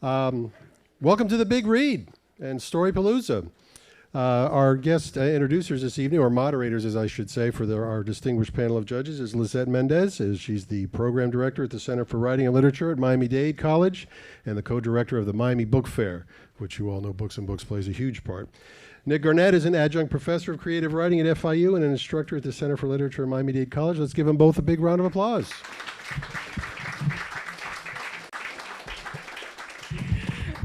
Welcome to the Big Read and Storypalooza. Our guest introducers this evening, or moderators, as I should say, for our distinguished panel of judges is Lizette Mendez. She's the program director at the Center for Writing and Literature at Miami-Dade College and the co-director of the Miami Book Fair, which you all know Books and Books plays a huge part. Nick Garnett is an adjunct professor of creative writing at FIU and an instructor at the Center for Literature at Miami-Dade College. Let's give them both a big round of applause.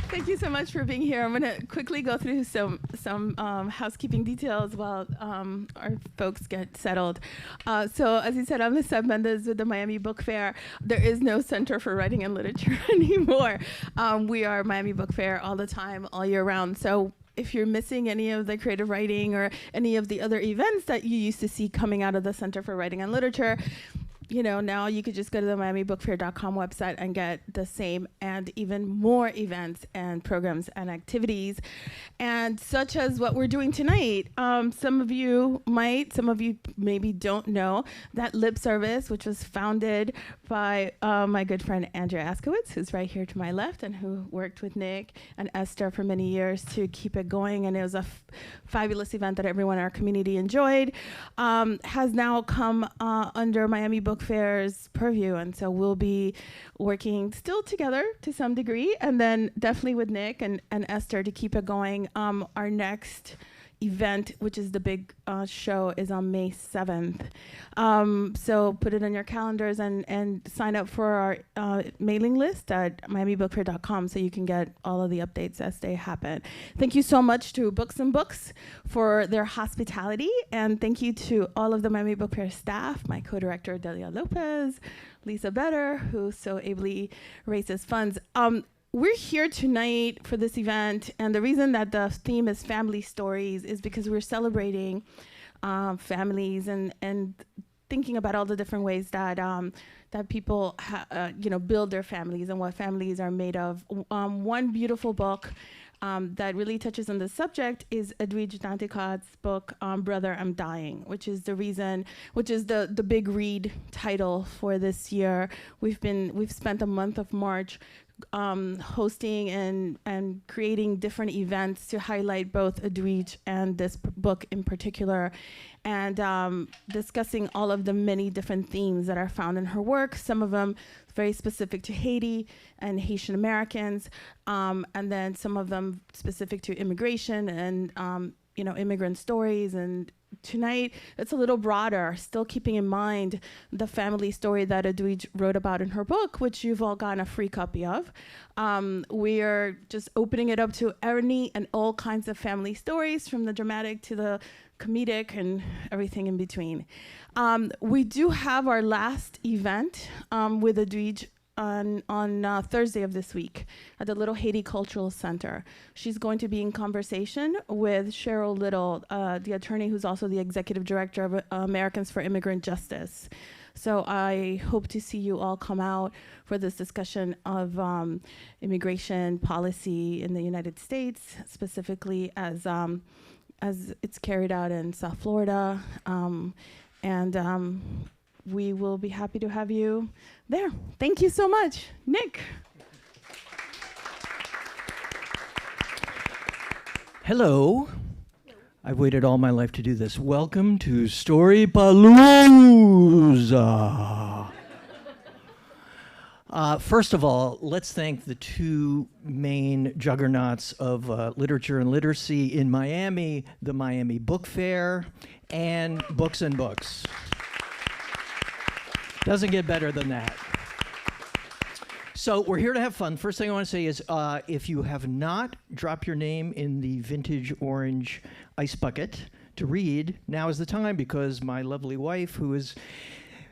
Thank you so much for being here. I'm going to quickly go through some housekeeping details while our folks get settled. So as you said, I'm Lizette Mendez with the Miami Book Fair. There is no Center for Writing and Literature anymore. We are Miami Book Fair all the time, all year round. So if you're missing any of the creative writing or any of the other events that you used to see coming out of the Center for Writing and Literature, you know, now you could just go to the MiamiBookFair.com website and get the same and even more events and programs and activities, and such as what we're doing tonight. Some of you maybe don't know that Lip Service, which was founded by my good friend Andrea Askowitz, who's right here to my left, and who worked with Nick and Esther for many years to keep it going. And it was a fabulous event that everyone in our community enjoyed, has now come under Miami Book Fair's purview, and so we'll be working still together to some degree, and then definitely with Nick and Esther to keep it going. Our next event, which is the big show, is on May 7th. So put it on your calendars and sign up for our mailing list at miamibookfair.com so you can get all of the updates as they happen. Thank you so much to Books and Books for their hospitality, and thank you to all of the Miami Book Fair staff, my co-director Delia Lopez, Lisa Better, who so ably raises funds. We're here tonight for this event, and the reason that the theme is family stories is because we're celebrating families and thinking about all the different ways that that people build their families and what families are made of. One beautiful book that really touches on the subject is Edwidge Danticat's book, Brother, I'm Dying, which is the big read title for this year. We've spent a month of March hosting and creating different events to highlight both Edwidge and this book in particular, and discussing all of the many different themes that are found in her work, some of them very specific to Haiti and Haitian Americans, and then some of them specific to immigration and immigrant stories. And tonight, it's a little broader, still keeping in mind the family story that Edwidge wrote about in her book, which you've all gotten a free copy of. We are just opening it up to any and all kinds of family stories, from the dramatic to the comedic and everything in between. We do have our last event with Edwidge on Thursday of this week at the Little Haiti Cultural Center. She's going to be in conversation with Cheryl Little, the attorney who's also the executive director of Americans for Immigrant Justice. So I hope to see you all come out for this discussion of immigration policy in the United States, specifically as it's carried out in South Florida. We will be happy to have you there. Thank you so much. Nick. Hello. I've waited all my life to do this. Welcome to Storypalooza. First of all, let's thank the two main juggernauts of literature and literacy in Miami, the Miami Book Fair and Books and Books. Doesn't get better than that. So we're here to have fun. First thing I want to say is if you have not dropped your name in the vintage orange ice bucket to read, now is the time, because my lovely wife, who is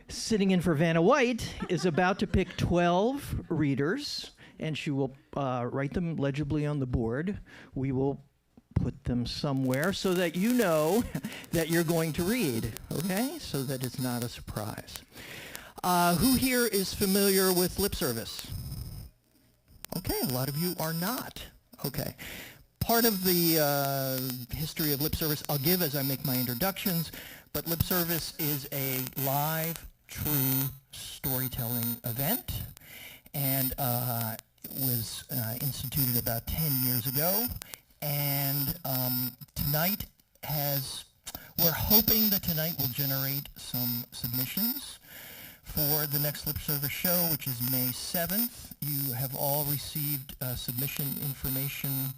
sitting in for Vanna White, is about to pick 12 readers, and she will write them legibly on the board. We will put them somewhere so that you know that you're going to read, okay? So that it's not a surprise. Who here is familiar with lip service? Okay, a lot of you are not. Okay. Part of the history of lip service I'll give as I make my introductions, but lip service is a live, true storytelling event. And was instituted about 10 years ago, and tonight we're hoping that tonight will generate some submissions for the next lip service show, which is May 7th. You have all received submission information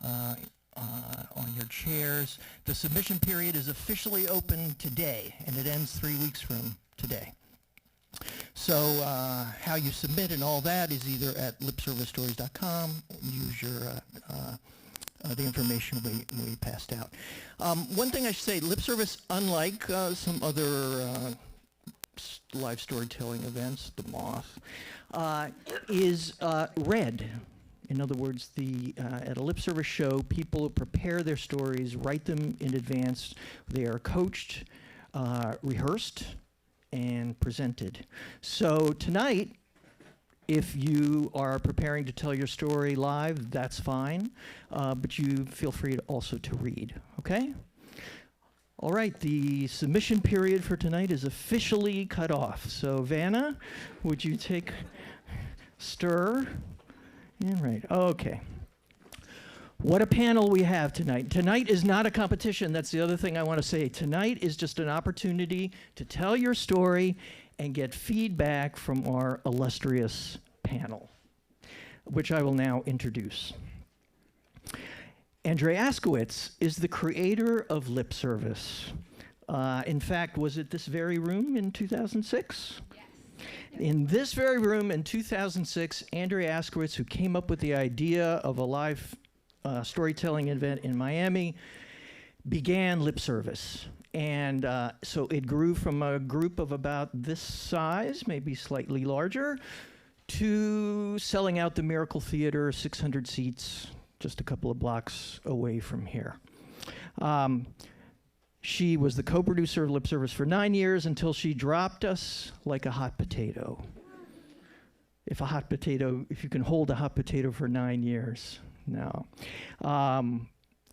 on your chairs. The submission period is officially open today, and it ends 3 weeks from today. So how you submit and all that is either at lipservicestories.com. Use your the information we passed out. One thing I should say, lip service, unlike some other live storytelling events, the Moth, is read. In other words, at a lip service show, people prepare their stories, write them in advance. They are coached, rehearsed, and presented. So tonight, if you are preparing to tell your story live, that's fine, but you feel free also to read, okay? All right, the submission period for tonight is officially cut off. So Vanna, would you take stir? And right, okay. What a panel we have tonight. Tonight is not a competition. That's the other thing I want to say. Tonight is just an opportunity to tell your story and get feedback from our illustrious panel, which I will now introduce. Andrea Askowitz is the creator of lip service. In fact, was it this very room in 2006? Yes. In this very room in 2006, Andrea Askowitz, who came up with the idea of a live storytelling event in Miami, began lip service. And so it grew from a group of about this size, maybe slightly larger, to selling out the Miracle Theater, 600 seats, just a couple of blocks away from here. She was the co-producer of lip service for 9 years until she dropped us like a hot potato. If you can hold a hot potato for 9 years, no.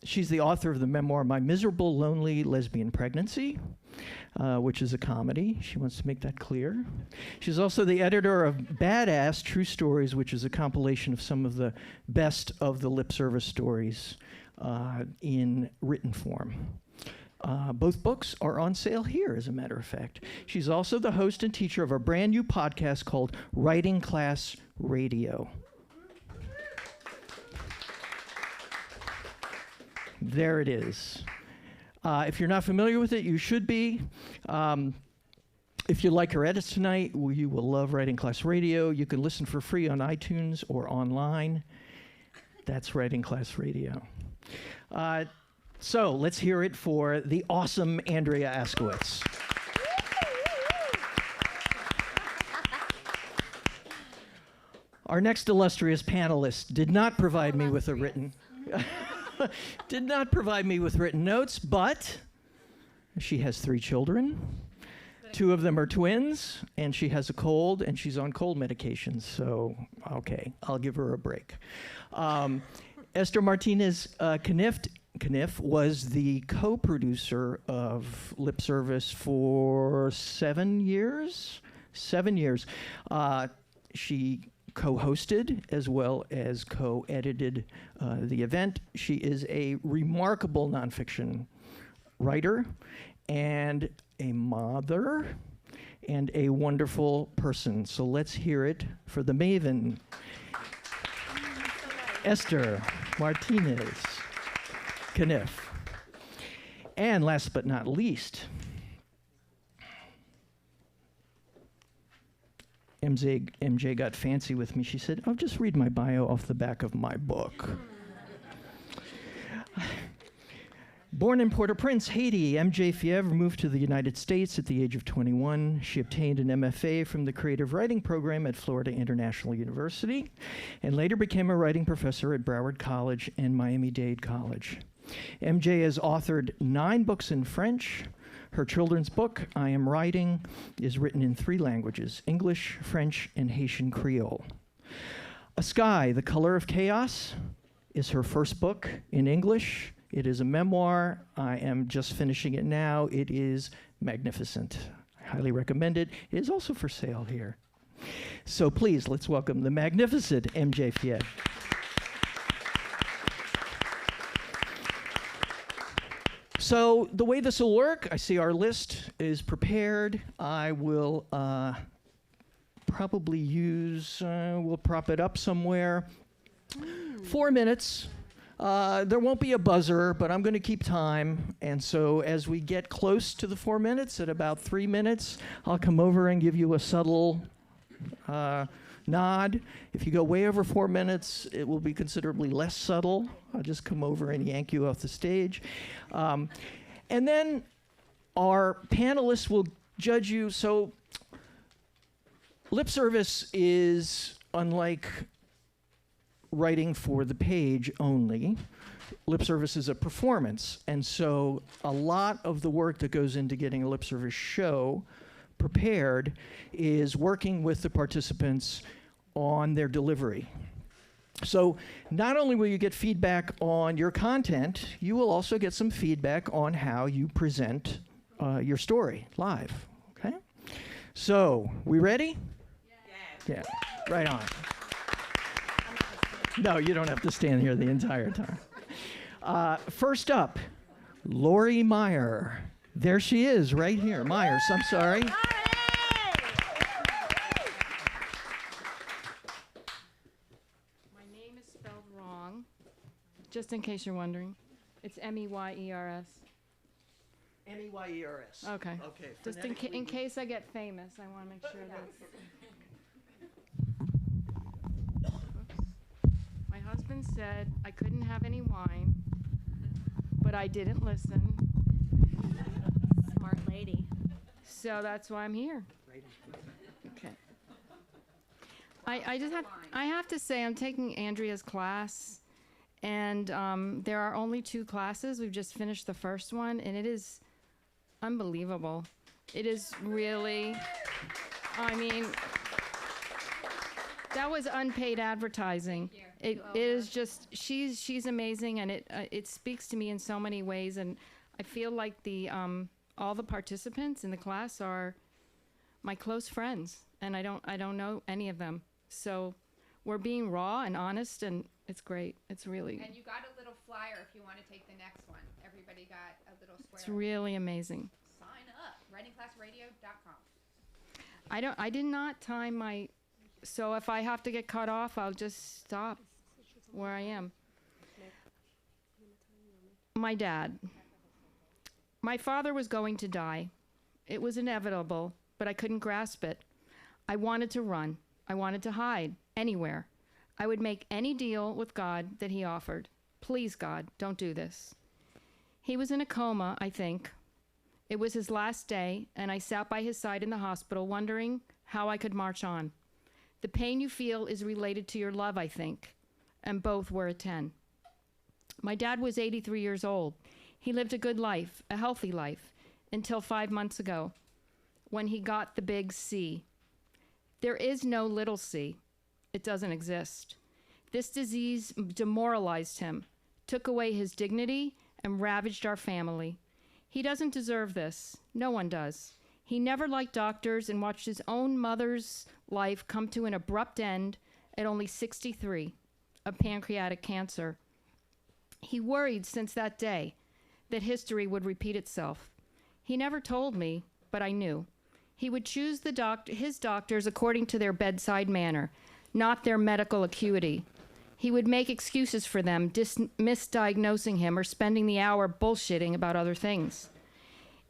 She's the author of the memoir, My Miserable, Lonely Lesbian Pregnancy, which is a comedy. She wants to make that clear. She's also the editor of Badass True Stories, which is a compilation of some of the best of the lip service stories in written form. Both books are on sale here, as a matter of fact. She's also the host and teacher of a brand new podcast called Writing Class Radio. There it is. If you're not familiar with it, you should be. If you like her edits tonight, you will love Writing Class Radio. You can listen for free on iTunes or online. That's Writing Class Radio. So let's hear it for the awesome Andrea Askowitz. Our next illustrious panelist did not provide me with a written... did not provide me with written notes, but she has 3 children. 2 of them are twins, and she has a cold, and she's on cold medications. So, okay, I'll give her a break. Esther Martinez Kniff was the co-producer of Lip Service for 7 years. 7 years. She co-hosted as well as co-edited the event. She is a remarkable nonfiction writer and a mother and a wonderful person. So let's hear it for the maven, Esther Martinez Kniff. And last but not least, MJ got fancy with me. She said, "Oh, just read my bio off the back of my book." Born in Port-au-Prince, Haiti, MJ Fievre moved to the United States at the age of 21. She obtained an MFA from the Creative Writing Program at Florida International University and later became a writing professor at Broward College and Miami-Dade College. MJ has authored 9 books in French. Her children's book, I Am Writing, is written in 3 languages, English, French, and Haitian Creole. A Sky, The Color of Chaos, is her first book in English. It is a memoir. I am just finishing it now. It is magnificent. I highly recommend it. It is also for sale here. So please, let's welcome the magnificent MJ Fied. So the way this will work, I see our list is prepared. I will probably use, we'll prop it up somewhere. 4 minutes. There won't be a buzzer, but I'm going to keep time. And so as we get close to the 4 minutes, at about 3 minutes, I'll come over and give you a subtle nod. If you go way over 4 minutes, it will be considerably less subtle. I'll just come over and yank you off the stage. And then our panelists will judge you. So lip service is unlike writing for the page only. Lip service is a performance. And so a lot of the work that goes into getting a lip service show prepared is working with the participants on their delivery. So not only will you get feedback on your content, you will also get some feedback on how you present your story live, okay? So, we ready? Yeah, right on. No, you don't have to stand here the entire time. First up, Lori Meyer. There she is, right here. Myers, I'm sorry. My name is spelled wrong, just in case you're wondering. It's M-E-Y-E-R-S. M-E-Y-E-R-S. Okay. Okay. Just in case I get famous, I want to make sure that's... My husband said I couldn't have any wine, but I didn't listen. Smart lady. So that's why I'm here. Okay. I have to say I'm taking Andrea's class, and there are only 2 classes. We've just finished the first one, and it is unbelievable. It is really, I mean, that was unpaid advertising. It is just, she's amazing, and it speaks to me in so many ways, and I feel like all the participants in the class are my close friends, and I don't know any of them. So we're being raw and honest, and it's great. It's really... And you got a little flyer if you want to take the next one. Everybody got a little square. It's really amazing. Sign up. WritingClassRadio.com. I did not time my... So if I have to get cut off, I'll just stop where I am. My dad. My father was going to die. It was inevitable, but I couldn't grasp it. I wanted to run. I wanted to hide anywhere. I would make any deal with God that he offered. Please, God, don't do this. He was in a coma, I think. It was his last day, and I sat by his side in the hospital wondering how I could march on. The pain you feel is related to your love, I think, and both were at 10. My dad was 83 years old. He lived a good life, a healthy life, until 5 months ago, when he got the big C. There is no little c. It doesn't exist. This disease demoralized him, took away his dignity, and ravaged our family. He doesn't deserve this. No one does. He never liked doctors and watched his own mother's life come to an abrupt end at only 63, of pancreatic cancer. He worried since that day that history would repeat itself. He never told me, but I knew. He would choose his doctors according to their bedside manner, not their medical acuity. He would make excuses for them, misdiagnosing him or spending the hour bullshitting about other things.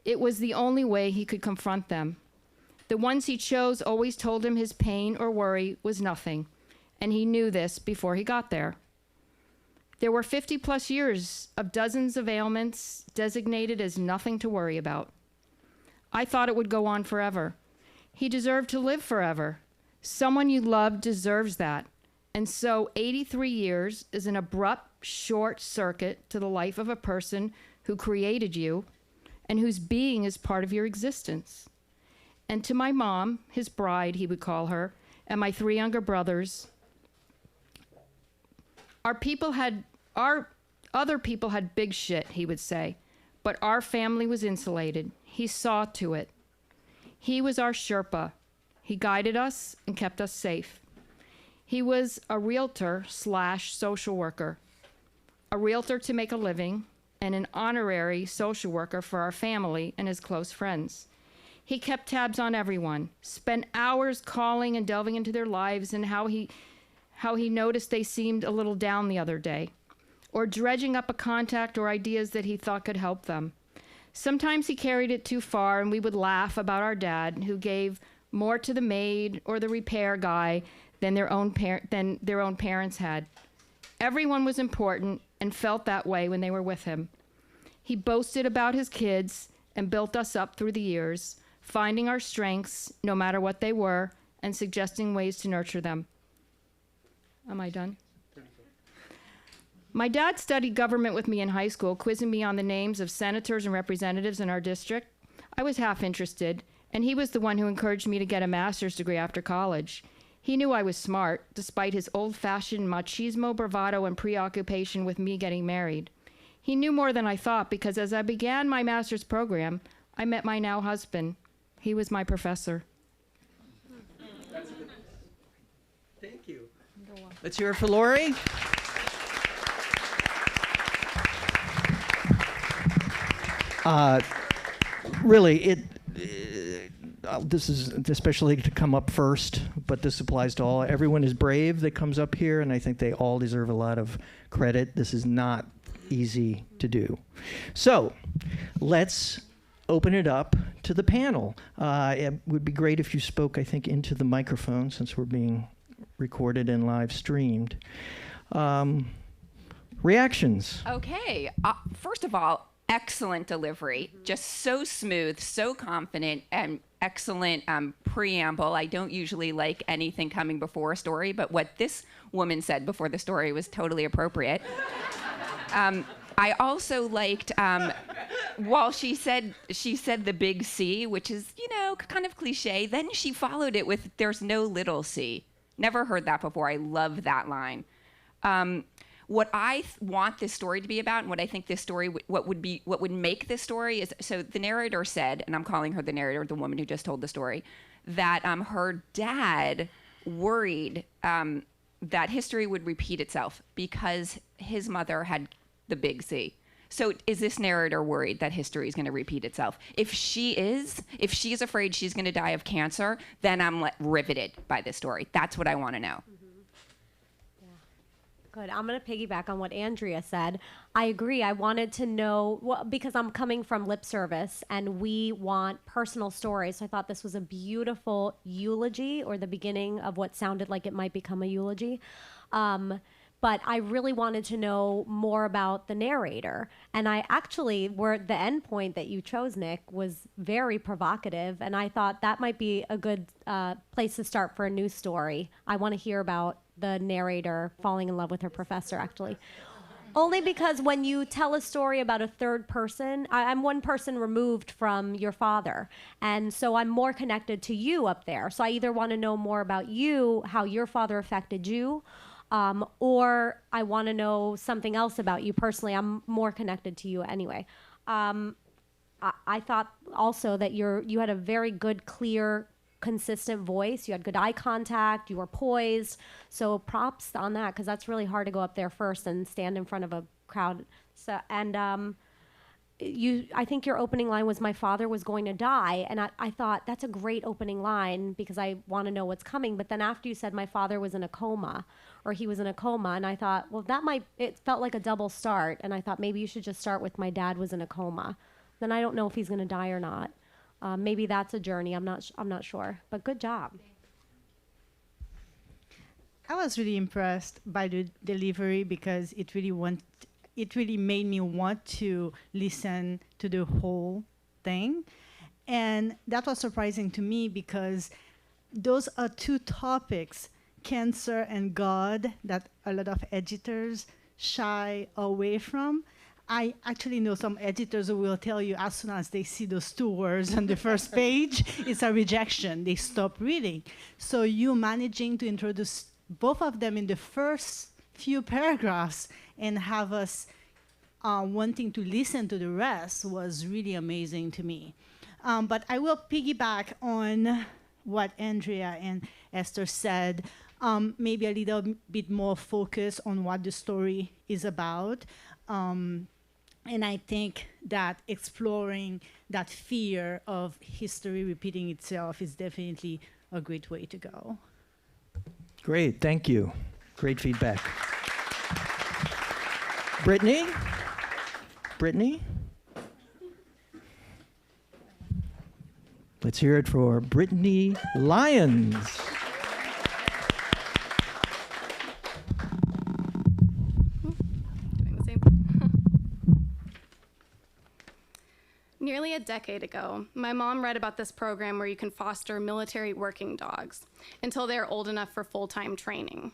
It was the only way he could confront them. The ones he chose always told him his pain or worry was nothing, and he knew this before he got there. There were 50-plus years of dozens of ailments designated as nothing to worry about. I thought it would go on forever. He deserved to live forever. Someone you love deserves that. And so 83 years is an abrupt, short circuit to the life of a person who created you and whose being is part of your existence. And to my mom, his bride, he would call her, and my 3 younger brothers, other people had big shit, he would say, but our family was insulated. He saw to it. He was our Sherpa. He guided us and kept us safe. He was a realtor/social worker, a realtor to make a living, and an honorary social worker for our family and his close friends. He kept tabs on everyone, spent hours calling and delving into their lives and how he noticed they seemed a little down the other day, or dredging up a contact or ideas that he thought could help them. Sometimes he carried it too far, and we would laugh about our dad, who gave more to the maid or the repair guy than their own parents had. Everyone was important and felt that way when they were with him. He boasted about his kids and built us up through the years, finding our strengths, no matter what they were, and suggesting ways to nurture them. Am I done? My dad studied government with me in high school, quizzing me on the names of senators and representatives in our district. I was half interested, and he was the one who encouraged me to get a master's degree after college. He knew I was smart, despite his old-fashioned machismo, bravado, and preoccupation with me getting married. He knew more than I thought, because as I began my master's program, I met my now husband. He was my professor. Thank you. Let's hear it for Lori. Really, this is especially to come up first, but this applies to all. Everyone is brave that comes up here, and I think they all deserve a lot of credit. This is not easy to do. So let's open it up to the panel. It would be great if you spoke, I think, into the microphone, since we're being recorded and live streamed. Reactions? Okay. First of all, excellent delivery. Just so smooth, so confident, and excellent preamble. I don't usually like anything coming before a story, but what this woman said before the story was totally appropriate. I also liked, while she said the big C, which is, kind of cliche, then she followed it with "there's no little C." Never heard that before. I love that line. What I want this story to be about, and what I think this story, what would make this story is, so the narrator said, and I'm calling her the narrator, the woman who just told the story, that her dad worried that history would repeat itself because his mother had the big C. So is this narrator worried that history is going to repeat itself? If she's afraid she's going to die of cancer, then I'm riveted by this story. That's what I want to know. Good. I'm going to piggyback on what Andrea said. I agree. I wanted to know, well, because I'm coming from lip service and we want personal stories. So I thought this was a beautiful eulogy, or the beginning of what sounded like it might become a eulogy. But I really wanted to know more about the narrator. And I actually, the end point that you chose, Nick, was very provocative. And I thought that might be a good place to start for a new story. I want to hear about the narrator falling in love with her professor, actually. Only because when you tell a story about a third person, I'm one person removed from your father. And so I'm more connected to you up there. So I either want to know more about you, how your father affected you, or I want to know something else about you personally. I'm more connected to you anyway. I thought also that you had a very good, clear, consistent voice. You had good eye contact. You were poised. So props on that, because that's really hard to go up there first and stand in front of a crowd. So I think your opening line was, "My father was going to die," and I thought that's a great opening line because I want to know what's coming. But then after you said, "My father was in a coma," or "he was in a coma," and I thought, well, it felt like a double start, and I thought maybe you should just start with "My dad was in a coma." Then I don't know if he's going to die or not. Maybe that's a journey. I'm not sure. But good job. I was really impressed by the delivery because it really made me want to listen to the whole thing. And that was surprising to me because those are two topics, cancer and God, that a lot of editors shy away from. I actually know some editors who will tell you as soon as they see those two words on the first page, it's a rejection. They stop reading. So you managing to introduce both of them in the first few paragraphs and have us wanting to listen to the rest was really amazing to me. But I will piggyback on what Andrea and Esther said, maybe a little bit more focus on what the story is about. And I think that exploring that fear of history repeating itself is definitely a great way to go. Great, thank you. Great feedback. Brittany? Brittany? Let's hear it for Brittany Lyons. Doing the same thing. Nearly a decade ago, my mom read about this program where you can foster military working dogs until they're old enough for full-time training.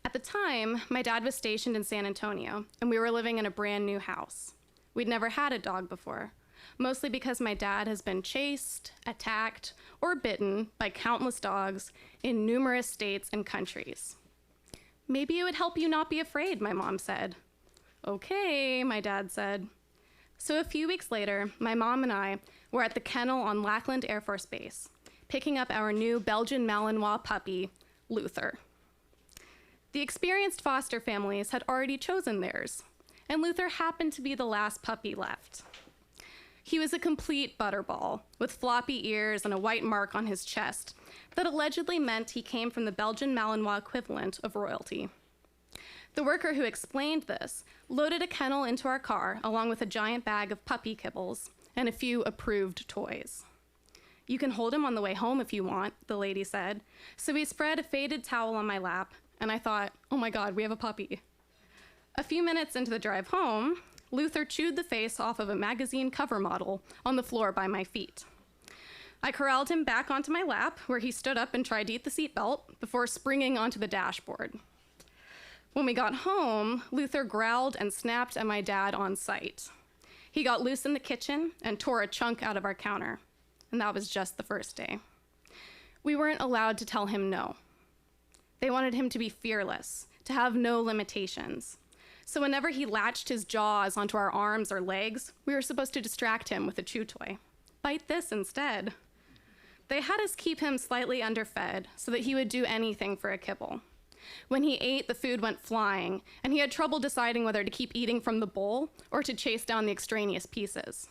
At the time, my dad was stationed in San Antonio, and we were living in a brand new house. We'd never had a dog before, mostly because my dad has been chased, attacked, or bitten by countless dogs in numerous states and countries. Maybe it would help you not be afraid, my mom said. Okay, my dad said. So a few weeks later, my mom and I were at the kennel on Lackland Air Force Base, picking up our new Belgian Malinois puppy, Luther. The experienced foster families had already chosen theirs, and Luther happened to be the last puppy left. He was a complete butterball, with floppy ears and a white mark on his chest that allegedly meant he came from the Belgian Malinois equivalent of royalty. The worker who explained this loaded a kennel into our car along with a giant bag of puppy kibbles and a few approved toys. You can hold him on the way home if you want, the lady said. So we spread a faded towel on my lap, and I thought, oh my God, we have a puppy. A few minutes into the drive home, Luther chewed the face off of a magazine cover model on the floor by my feet. I corralled him back onto my lap, where he stood up and tried to eat the seatbelt before springing onto the dashboard. When we got home, Luther growled and snapped at my dad on sight. He got loose in the kitchen and tore a chunk out of our counter, and that was just the first day. We weren't allowed to tell him no. They wanted him to be fearless, to have no limitations. So whenever he latched his jaws onto our arms or legs, we were supposed to distract him with a chew toy. Bite this instead. They had us keep him slightly underfed so that he would do anything for a kibble. When he ate, the food went flying, and he had trouble deciding whether to keep eating from the bowl or to chase down the extraneous pieces.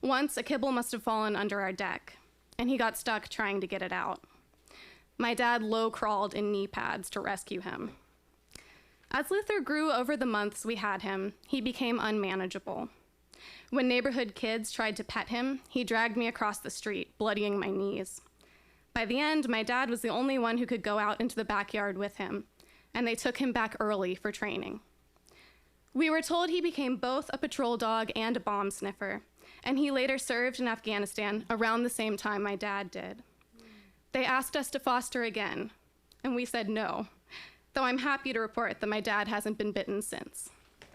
Once, a kibble must have fallen under our deck, and he got stuck trying to get it out. My dad low-crawled in knee pads to rescue him. As Luther grew over the months we had him, he became unmanageable. When neighborhood kids tried to pet him, he dragged me across the street, bloodying my knees. By the end, my dad was the only one who could go out into the backyard with him, and they took him back early for training. We were told he became both a patrol dog and a bomb sniffer, and he later served in Afghanistan around the same time my dad did. They asked us to foster again, and we said no, though I'm happy to report that my dad hasn't been bitten since.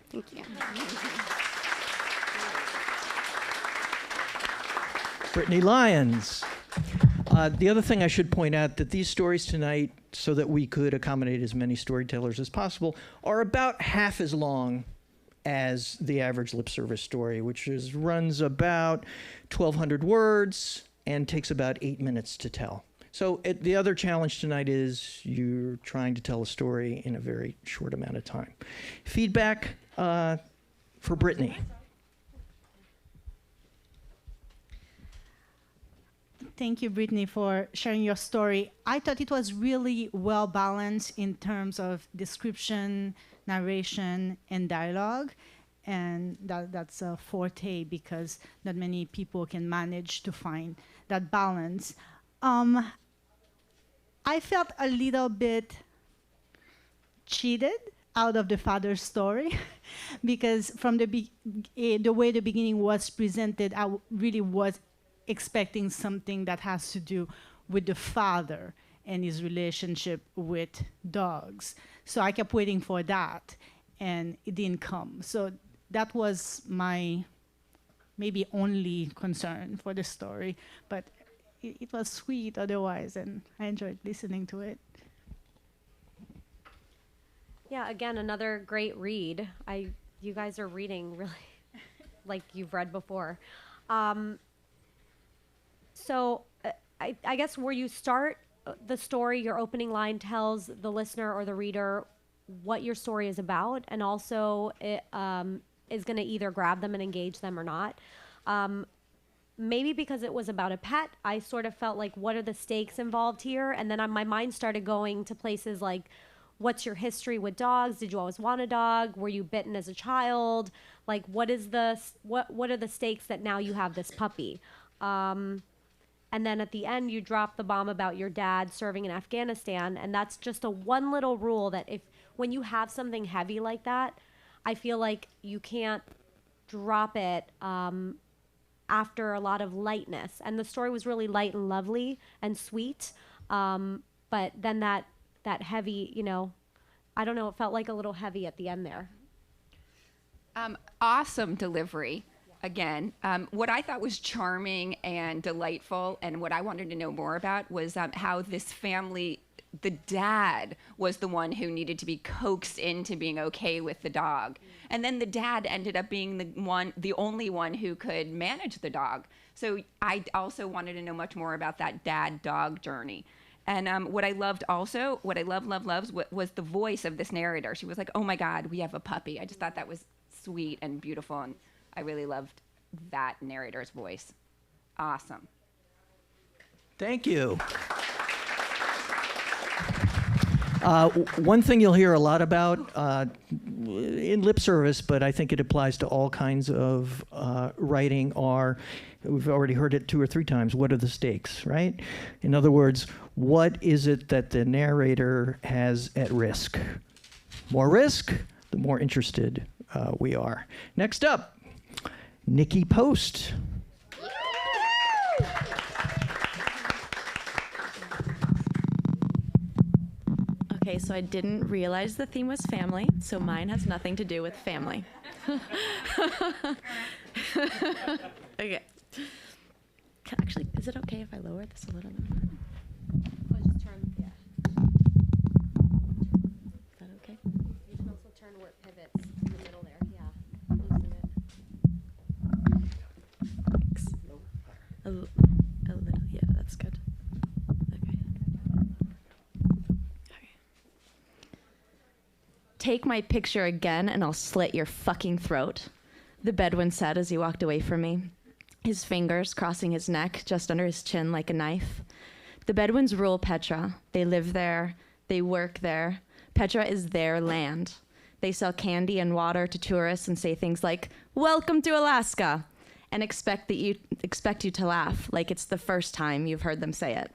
Thank you. Brittany Lyons. The other thing I should point out that these stories tonight, so that we could accommodate as many storytellers as possible, are about half as long as the average lip service story, which runs about 1,200 words and takes about 8 minutes to tell. So the other challenge tonight is you're trying to tell a story in a very short amount of time. Feedback for Brittany. Thank you, Brittany, for sharing your story. I thought it was really well balanced in terms of description, narration, and dialogue. And that's a forte because not many people can manage to find that balance. I felt a little bit cheated out of the father's story because from the way the beginning was presented, I really was expecting something that has to do with the father and his relationship with dogs. So I kept waiting for that, and it didn't come. So that was my maybe only concern for the story, but it was sweet otherwise, and I enjoyed listening to it. Yeah, again, another great read. You guys are reading really like you've read before. So I guess where you start the story, your opening line tells the listener or the reader what your story is about, and also it is going to either grab them and engage them or not. Maybe because it was about a pet, I sort of felt like, what are the stakes involved here? And then my mind started going to places like, what's your history with dogs? Did you always want a dog? Were you bitten as a child? Like, what are the stakes that now you have this puppy? And then at the end, you drop the bomb about your dad serving in Afghanistan. And that's just a one little rule that when you have something heavy like that, I feel like you can't drop it after a lot of lightness. And the story was really light and lovely and sweet. But then that heavy, I don't know, it felt like a little heavy at the end there. Awesome delivery. Again, what I thought was charming and delightful, and what I wanted to know more about was how this family, the dad was the one who needed to be coaxed into being okay with the dog. And then the dad ended up being the only one who could manage the dog. So I also wanted to know much more about that dad-dog journey. And what I loved also, what I loved was the voice of this narrator. She was like, oh my God, we have a puppy. I just thought that was sweet and beautiful, and I really loved that narrator's voice. Awesome. Thank you. One thing you'll hear a lot about in lip service, but I think it applies to all kinds of writing, we've already heard it 2 or 3 times, what are the stakes, right? In other words, what is it that the narrator has at risk? More risk, the more interested we are. Next up, Nikki Post. Okay, so I didn't realize the theme was family, so mine has nothing to do with family. Okay. Actually, is it okay if I lower this a little bit? Just turn, yeah. Is that okay? You can also turn where it pivots in the middle there, yeah. Loosen it. Thanks. A little, yeah, that's good. Okay. Okay. Take my picture again and I'll slit your fucking throat, the Bedouin said as he walked away from me, his fingers crossing his neck just under his chin like a knife. The Bedouins rule Petra. They live there. They work there. Petra is their land. They sell candy and water to tourists and say things like, "Welcome to Alaska," and expect you to laugh like it's the first time you've heard them say it.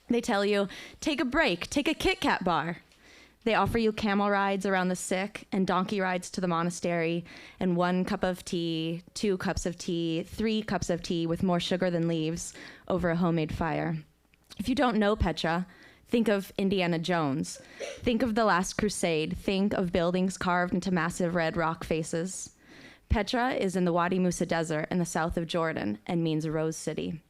They tell you, take a break, take a Kit Kat bar. They offer you camel rides around the sick and donkey rides to the monastery and 1 cup of tea, 2 cups of tea, 3 cups of tea with more sugar than leaves over a homemade fire. If you don't know Petra, think of Indiana Jones. Think of The Last Crusade. Think of buildings carved into massive red rock faces. Petra is in the Wadi Musa Desert in the south of Jordan and means Rose City.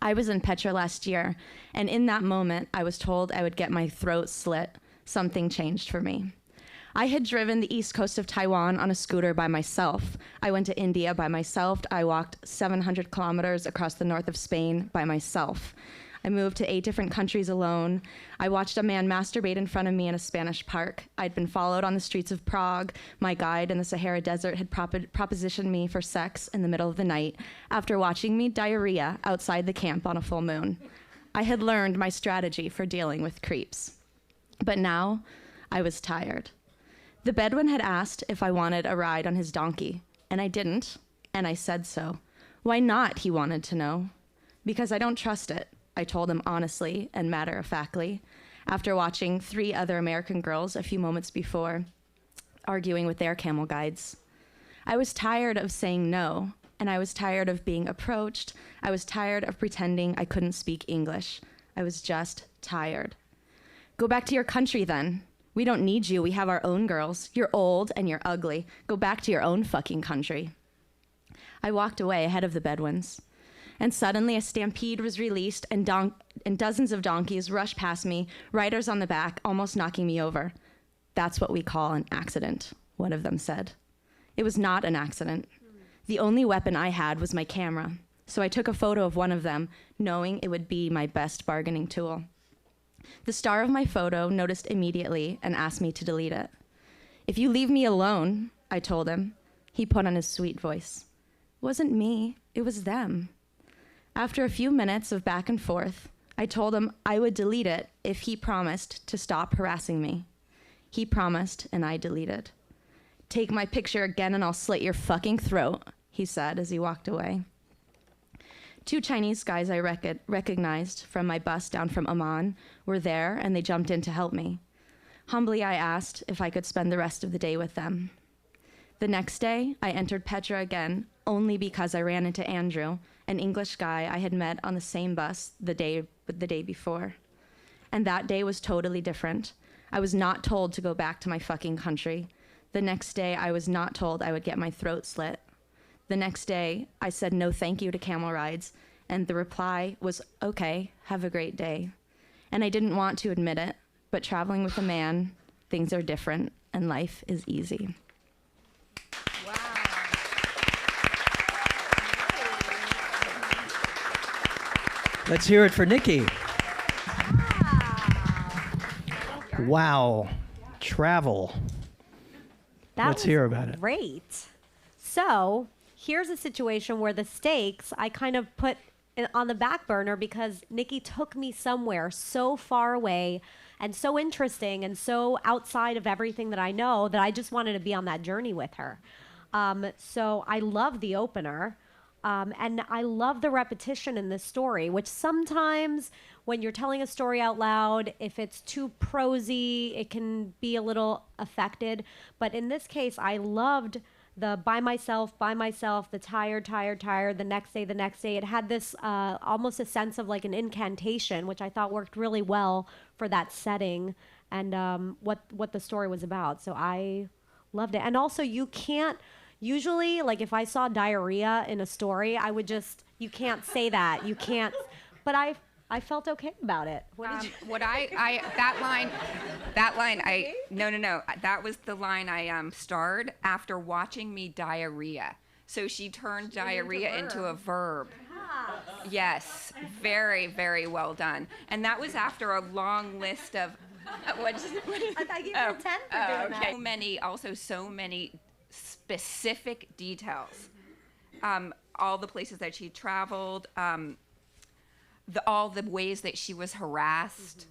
I was in Petra last year, and in that moment, I was told I would get my throat slit. Something changed for me. I had driven the east coast of Taiwan on a scooter by myself. I went to India by myself. I walked 700 kilometers across the north of Spain by myself. I moved to 8 different countries alone. I watched a man masturbate in front of me in a Spanish park. I'd been followed on the streets of Prague. My guide in the Sahara Desert had propositioned me for sex in the middle of the night after watching me diarrhea outside the camp on a full moon. I had learned my strategy for dealing with creeps. But now, I was tired. The Bedouin had asked if I wanted a ride on his donkey, and I didn't, and I said so. Why not, he wanted to know. Because I don't trust it, I told him honestly and matter-of-factly, after watching 3 other American girls a few moments before, arguing with their camel guides. I was tired of saying no, and I was tired of being approached. I was tired of pretending I couldn't speak English. I was just tired. Go back to your country, then. We don't need you. We have our own girls. You're old and you're ugly. Go back to your own fucking country. I walked away ahead of the Bedouins. And suddenly a stampede was released and dozens of donkeys rushed past me, riders on the back, almost knocking me over. That's what we call an accident, one of them said. It was not an accident. The only weapon I had was my camera. So I took a photo of one of them, knowing it would be my best bargaining tool. The star of my photo noticed immediately and asked me to delete it. "If you leave me alone," I told him. He put on his sweet voice. "It wasn't me, it was them." After a few minutes of back and forth, I told him I would delete it if he promised to stop harassing me. He promised, and I deleted. "Take my picture again and I'll slit your fucking throat," he said as he walked away. 2 Chinese guys I recognized from my bus down from Amman were there, and they jumped in to help me. Humbly, I asked if I could spend the rest of the day with them. The next day, I entered Petra again, only because I ran into Andrew, an English guy I had met on the same bus the day before. And that day was totally different. I was not told to go back to my fucking country. The next day, I was not told I would get my throat slit. The next day, I said no thank you to camel rides, and the reply was, "Okay, have a great day." And I didn't want to admit it, but traveling with a man, things are different, and life is easy. Let's hear it for Nikki. Wow. Travel. Let's hear about it. Great. So here's a situation where the stakes I kind of put on the back burner because Nikki took me somewhere so far away and so interesting and so outside of everything that I know that I just wanted to be on that journey with her. So I love the opener. And I love the repetition in this story, which sometimes when you're telling a story out loud, if it's too prosy, it can be a little affected. But in this case, I loved the by myself, the tired, the next day. It had this almost a sense of like an incantation, which I thought worked really well for that setting and what the story was about. So I loved it. And also you can't, usually, like if I saw diarrhea in a story, I would just, you can't say that. You can't, but I felt okay about it. What did you? That line, no. That was the line I starred after watching me diarrhea. So she turned diarrhea into a verb. Yes, very, very well done. And that was after a long list of, I thought you were 10 for doing that. So many specific details. All the places that she traveled, all the ways that she was harassed.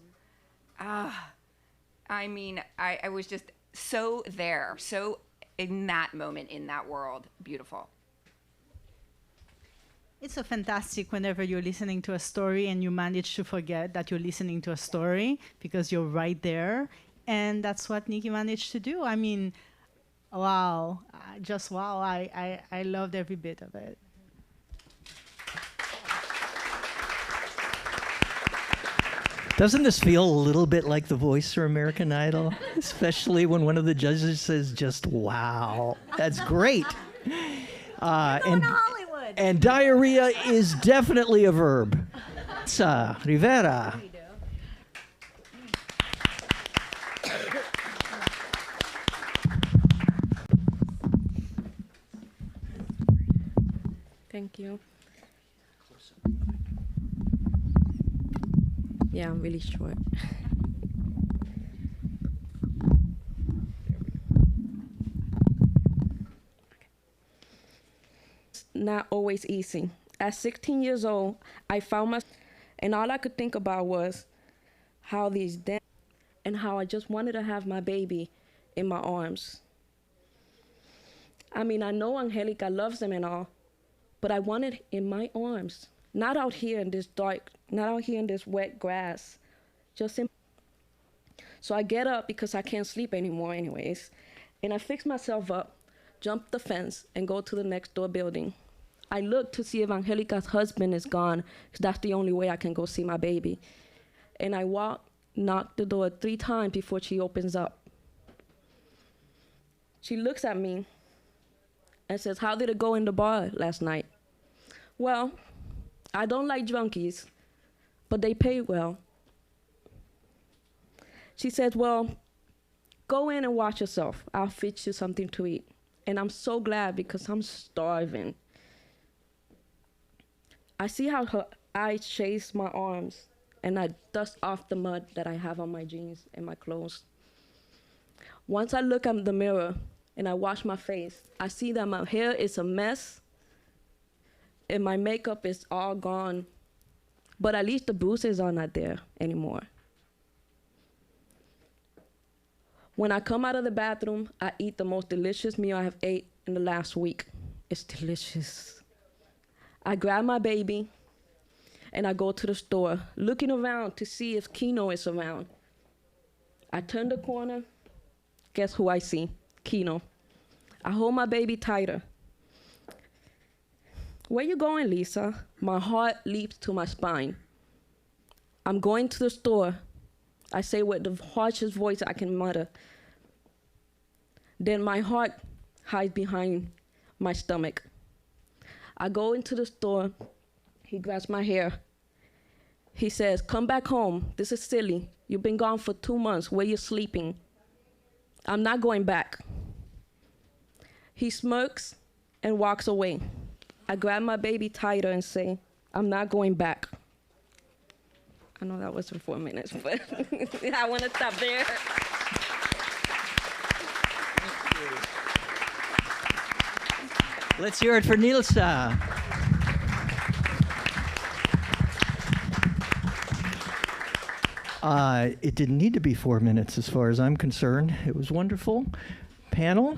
I mean, I was just so there, so in that moment, in that world. Beautiful. It's so fantastic whenever you're listening to a story and you manage to forget that you're listening to a story because you're right there. And that's what Nikki managed to do. I mean, wow, just wow. I loved every bit of it. Doesn't this feel a little bit like The Voice for American Idol? Especially when one of the judges says just wow. That's great. Going to Hollywood. And diarrhea is definitely a verb. Rivera. Thank you. Yeah, I'm really short. It's not always easy. At 16 years old, I found myself, and all I could think about was how and how I just wanted to have my baby in my arms. I mean, I know Angelica loves them and all, but I wanted it in my arms. Not out here in this dark, not out here in this wet grass, just in. So I get up because I can't sleep anymore anyways, and I fix myself up, jump the fence, and go to the next door building. I look to see if Angelica's husband is gone, because that's the only way I can go see my baby. And I knock the door 3 times before she opens up. She looks at me and says, "How did it go in the bar last night?" Well, I don't like junkies, but they pay well. She says, "Well, go in and wash yourself. I'll fix you something to eat." And I'm so glad because I'm starving. I see how her eyes chase my arms, and I dust off the mud that I have on my jeans and my clothes. Once I look at the mirror and I wash my face, I see that my hair is a mess and my makeup is all gone, but at least the bruises are not there anymore. When I come out of the bathroom, I eat the most delicious meal I have ate in the last week. It's delicious. I grab my baby and I go to the store, looking around to see if Kino is around. I turn the corner, guess who I see? Kino. I hold my baby tighter. Where you going, Lisa? My heart leaps to my spine. I'm going to the store. I say with the harshest voice I can mutter. Then my heart hides behind my stomach. I go into the store. He grabs my hair. He says, come back home. This is silly. You've been gone for 2 months. Where you sleeping? I'm not going back. He smirks and walks away. I grab my baby tighter and say, I'm not going back. I know that wasn't 4 minutes, but I want to stop there. Let's hear it for Nilsa. It didn't need to be 4 minutes as far as I'm concerned. It was wonderful. Panel?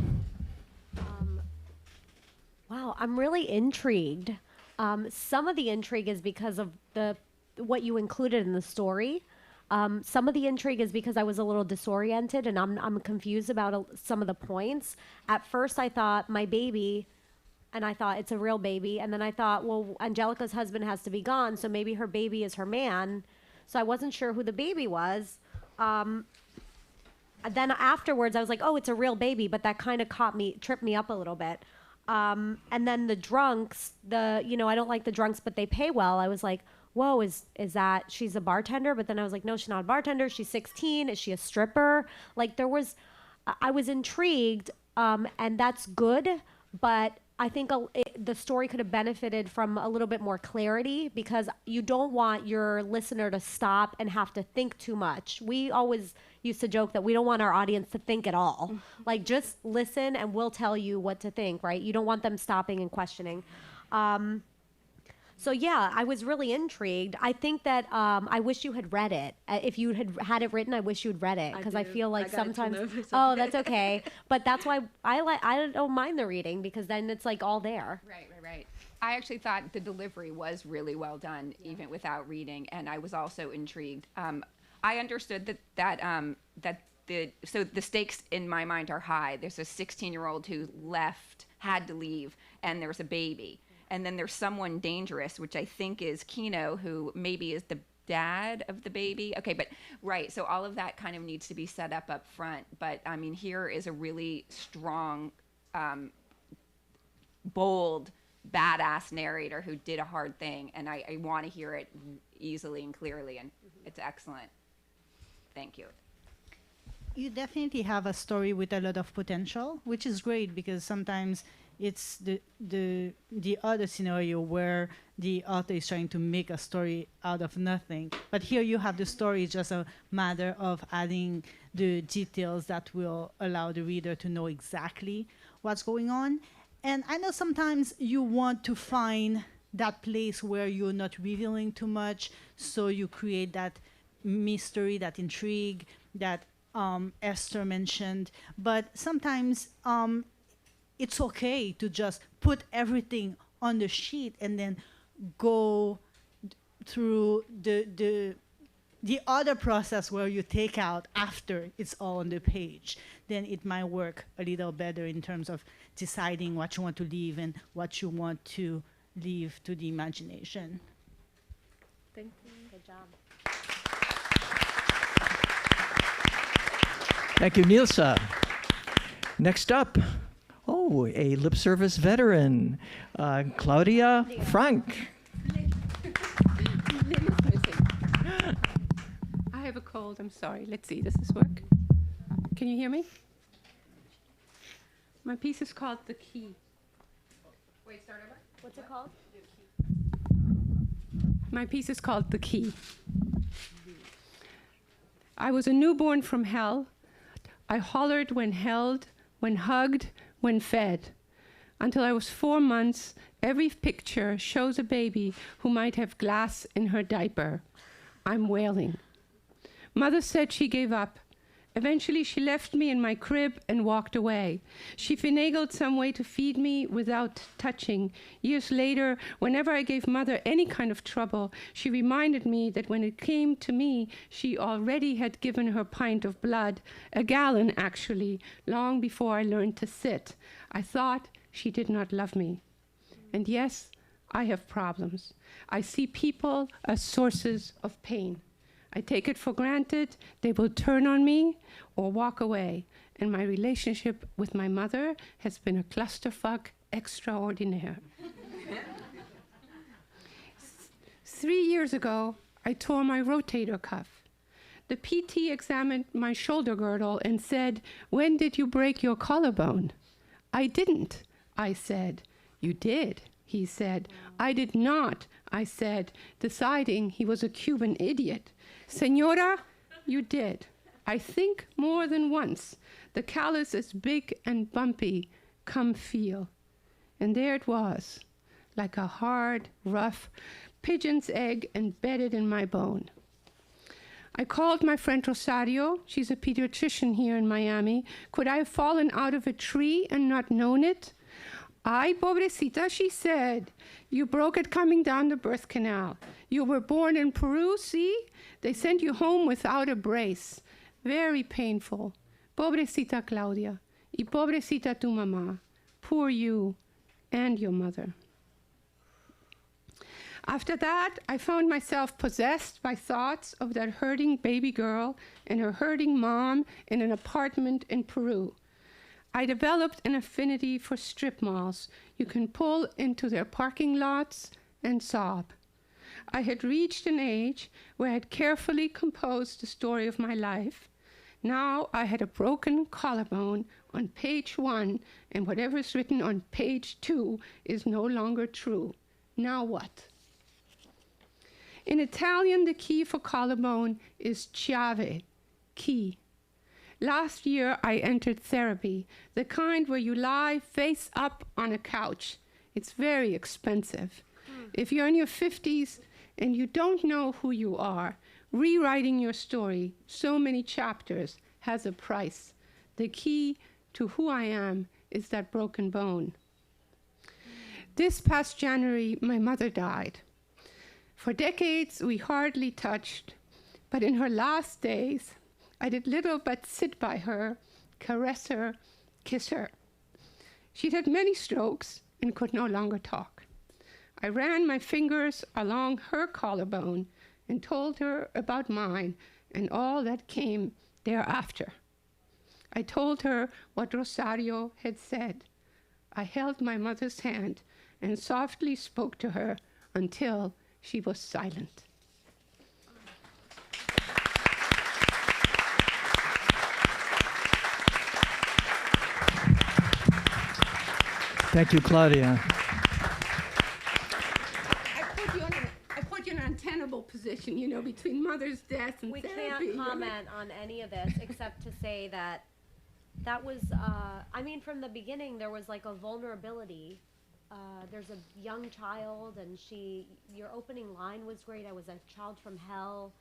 Wow, I'm really intrigued. Some of the intrigue is because of what you included in the story. Some of the intrigue is because I was a little disoriented and I'm confused about some of the points. At first, I thought my baby, and I thought it's a real baby, and then I thought, well, Angelica's husband has to be gone, so maybe her baby is her man. So I wasn't sure who the baby was. Then afterwards, I was like, oh, it's a real baby, but that kind of tripped me up a little bit. And then the drunks, I don't like the drunks, but they pay well. I was like, whoa, is that she's a bartender? But then I was like, no, she's not a bartender. She's 16. Is she a stripper? Like I was intrigued, and that's good. But I think the story could have benefited from a little bit more clarity, because you don't want your listener to stop and have to think too much. We always used to joke that we don't want our audience to think at all. Like, just listen and we'll tell you what to think, right? You don't want them stopping and questioning. So yeah, I was really intrigued. I think that I wish you had read it. If you had it written, I wish you had read it, because I feel like sometimes. Oh, that's okay. But that's why I don't mind the reading, because then it's like all there. Right. I actually thought the delivery was really well done, even without reading, and I was also intrigued. I understood that the stakes in my mind are high. There's a 16-year-old who had to leave, and there's a baby. And then there's someone dangerous, which I think is Kino, who maybe is the dad of the baby. Okay, but right. So all of that kind of needs to be set up front. But I mean, here is a really strong, bold, badass narrator who did a hard thing. And I want to hear it easily and clearly. And it's excellent. Thank you. You definitely have a story with a lot of potential, which is great, because sometimes it's the other scenario where the author is trying to make a story out of nothing. But here you have the story, it's just a matter of adding the details that will allow the reader to know exactly what's going on. And I know sometimes you want to find that place where you're not revealing too much, so you create that mystery, that intrigue that Esther mentioned. But sometimes it's okay to just put everything on the sheet and then go through the other process where you take out after it's all on the page. Then it might work a little better in terms of deciding what you want to leave and what you want to leave to the imagination. Thank you. Good job. Thank you, Nilsa. Next up, a lip service veteran, Claudia Frank. I have a cold, I'm sorry. Let's see, does this work? Can you hear me? My piece is called The Key. Wait, start over? What's it called? My piece is called The Key. I was a newborn from hell. I hollered when held, when hugged, when fed. Until I was 4 months, every picture shows a baby who might have glass in her diaper. I'm wailing. Mother said she gave up. Eventually, she left me in my crib and walked away. She finagled some way to feed me without touching. Years later, whenever I gave Mother any kind of trouble, she reminded me that when it came to me, she already had given her pint of blood, a gallon actually, long before I learned to sit. I thought she did not love me. And yes, I have problems. I see people as sources of pain. I take it for granted they will turn on me or walk away. And my relationship with my mother has been a clusterfuck extraordinaire. 3 years ago, I tore my rotator cuff. The PT examined my shoulder girdle and said, "When did you break your collarbone?" "I didn't," I said. "You did," he said. "I did not," I said, deciding he was a Cuban idiot. "Senora, you did. I think more than once. The callus is big and bumpy. Come feel." And there it was, like a hard, rough pigeon's egg embedded in my bone. I called my friend Rosario. She's a pediatrician here in Miami. Could I have fallen out of a tree and not known it? "Ay, pobrecita," she said. "You broke it coming down the birth canal. You were born in Peru, see? They sent you home without a brace. Very painful. Pobrecita Claudia. Y pobrecita tu mamá. Poor you and your mother." After that, I found myself possessed by thoughts of that hurting baby girl and her hurting mom in an apartment in Peru. I developed an affinity for strip malls. You can pull into their parking lots and sob. I had reached an age where I had carefully composed the story of my life. Now I had a broken collarbone on page 1, and whatever is written on page 2 is no longer true. Now what? In Italian, the key for collarbone is chiave, key. Last year, I entered therapy, the kind where you lie face up on a couch. It's very expensive. If you're in your 50s and you don't know who you are, rewriting your story, so many chapters, has a price. The key to who I am is that broken bone. This past January, my mother died. For decades, we hardly touched, but in her last days, I did little but sit by her, caress her, kiss her. She'd had many strokes and could no longer talk. I ran my fingers along her collarbone and told her about mine and all that came thereafter. I told her what Rosario had said. I held my mother's hand and softly spoke to her until she was silent. Thank you, Claudia. I put you in an untenable position, you know, between mother's death and We therapy. can't comment on any of this except to say that that was, I mean, from the beginning, there was like a vulnerability. There's a young child, and your opening line was great. I was a child from hell.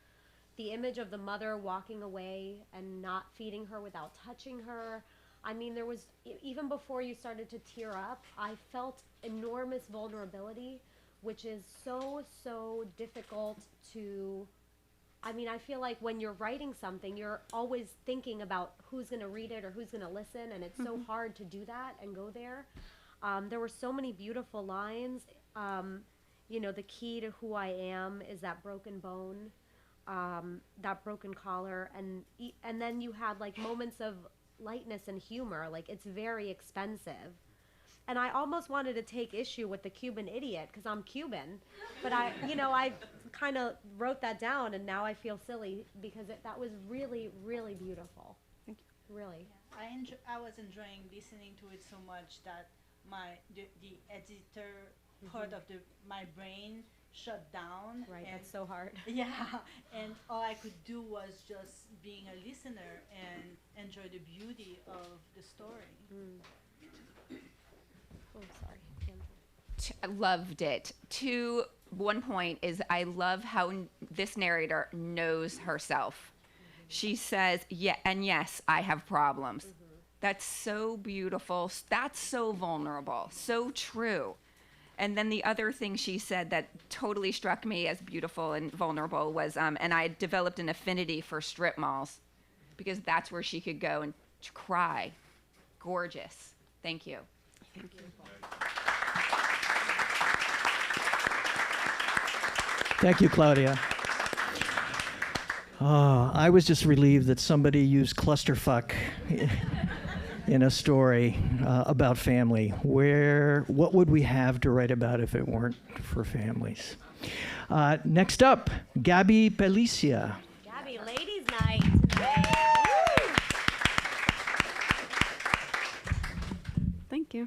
The image of the mother walking away and not feeding her without touching her. I mean, there was, even before you started to tear up, I felt enormous vulnerability, which is so, so difficult to, I mean, I feel like when you're writing something, you're always thinking about who's going to read it or who's going to listen, and it's so hard to do that and go there. There were so many beautiful lines. You know, the key to who I am is that broken bone, that broken collar, and then you had like moments of lightness and humor. Like, it's very expensive. And I almost wanted to take issue with the Cuban idiot because I'm Cuban, but I kind of wrote that down, and now I feel silly because that was really, really beautiful. Thank you. Really. I was enjoying listening to it so much that the editor part of my brain shut down. Right, And that's so hard. yeah, and all I could do was just being a listener and enjoy the beauty of the story. Oh, sorry. Loved it. To one point is I love how this narrator knows herself. She says, yeah, and yes, I have problems. That's so beautiful. That's so vulnerable. So true. And then the other thing she said that totally struck me as beautiful and vulnerable was, and I developed an affinity for strip malls because that's where she could go and cry. Gorgeous. Thank you. Thank you. Thank you, Claudia. I was just relieved that somebody used clusterfuck in a story about family. What would we have to write about if it weren't for families? Next up, Gabby Pelicia. Gabby, ladies' night tonight. Thank you.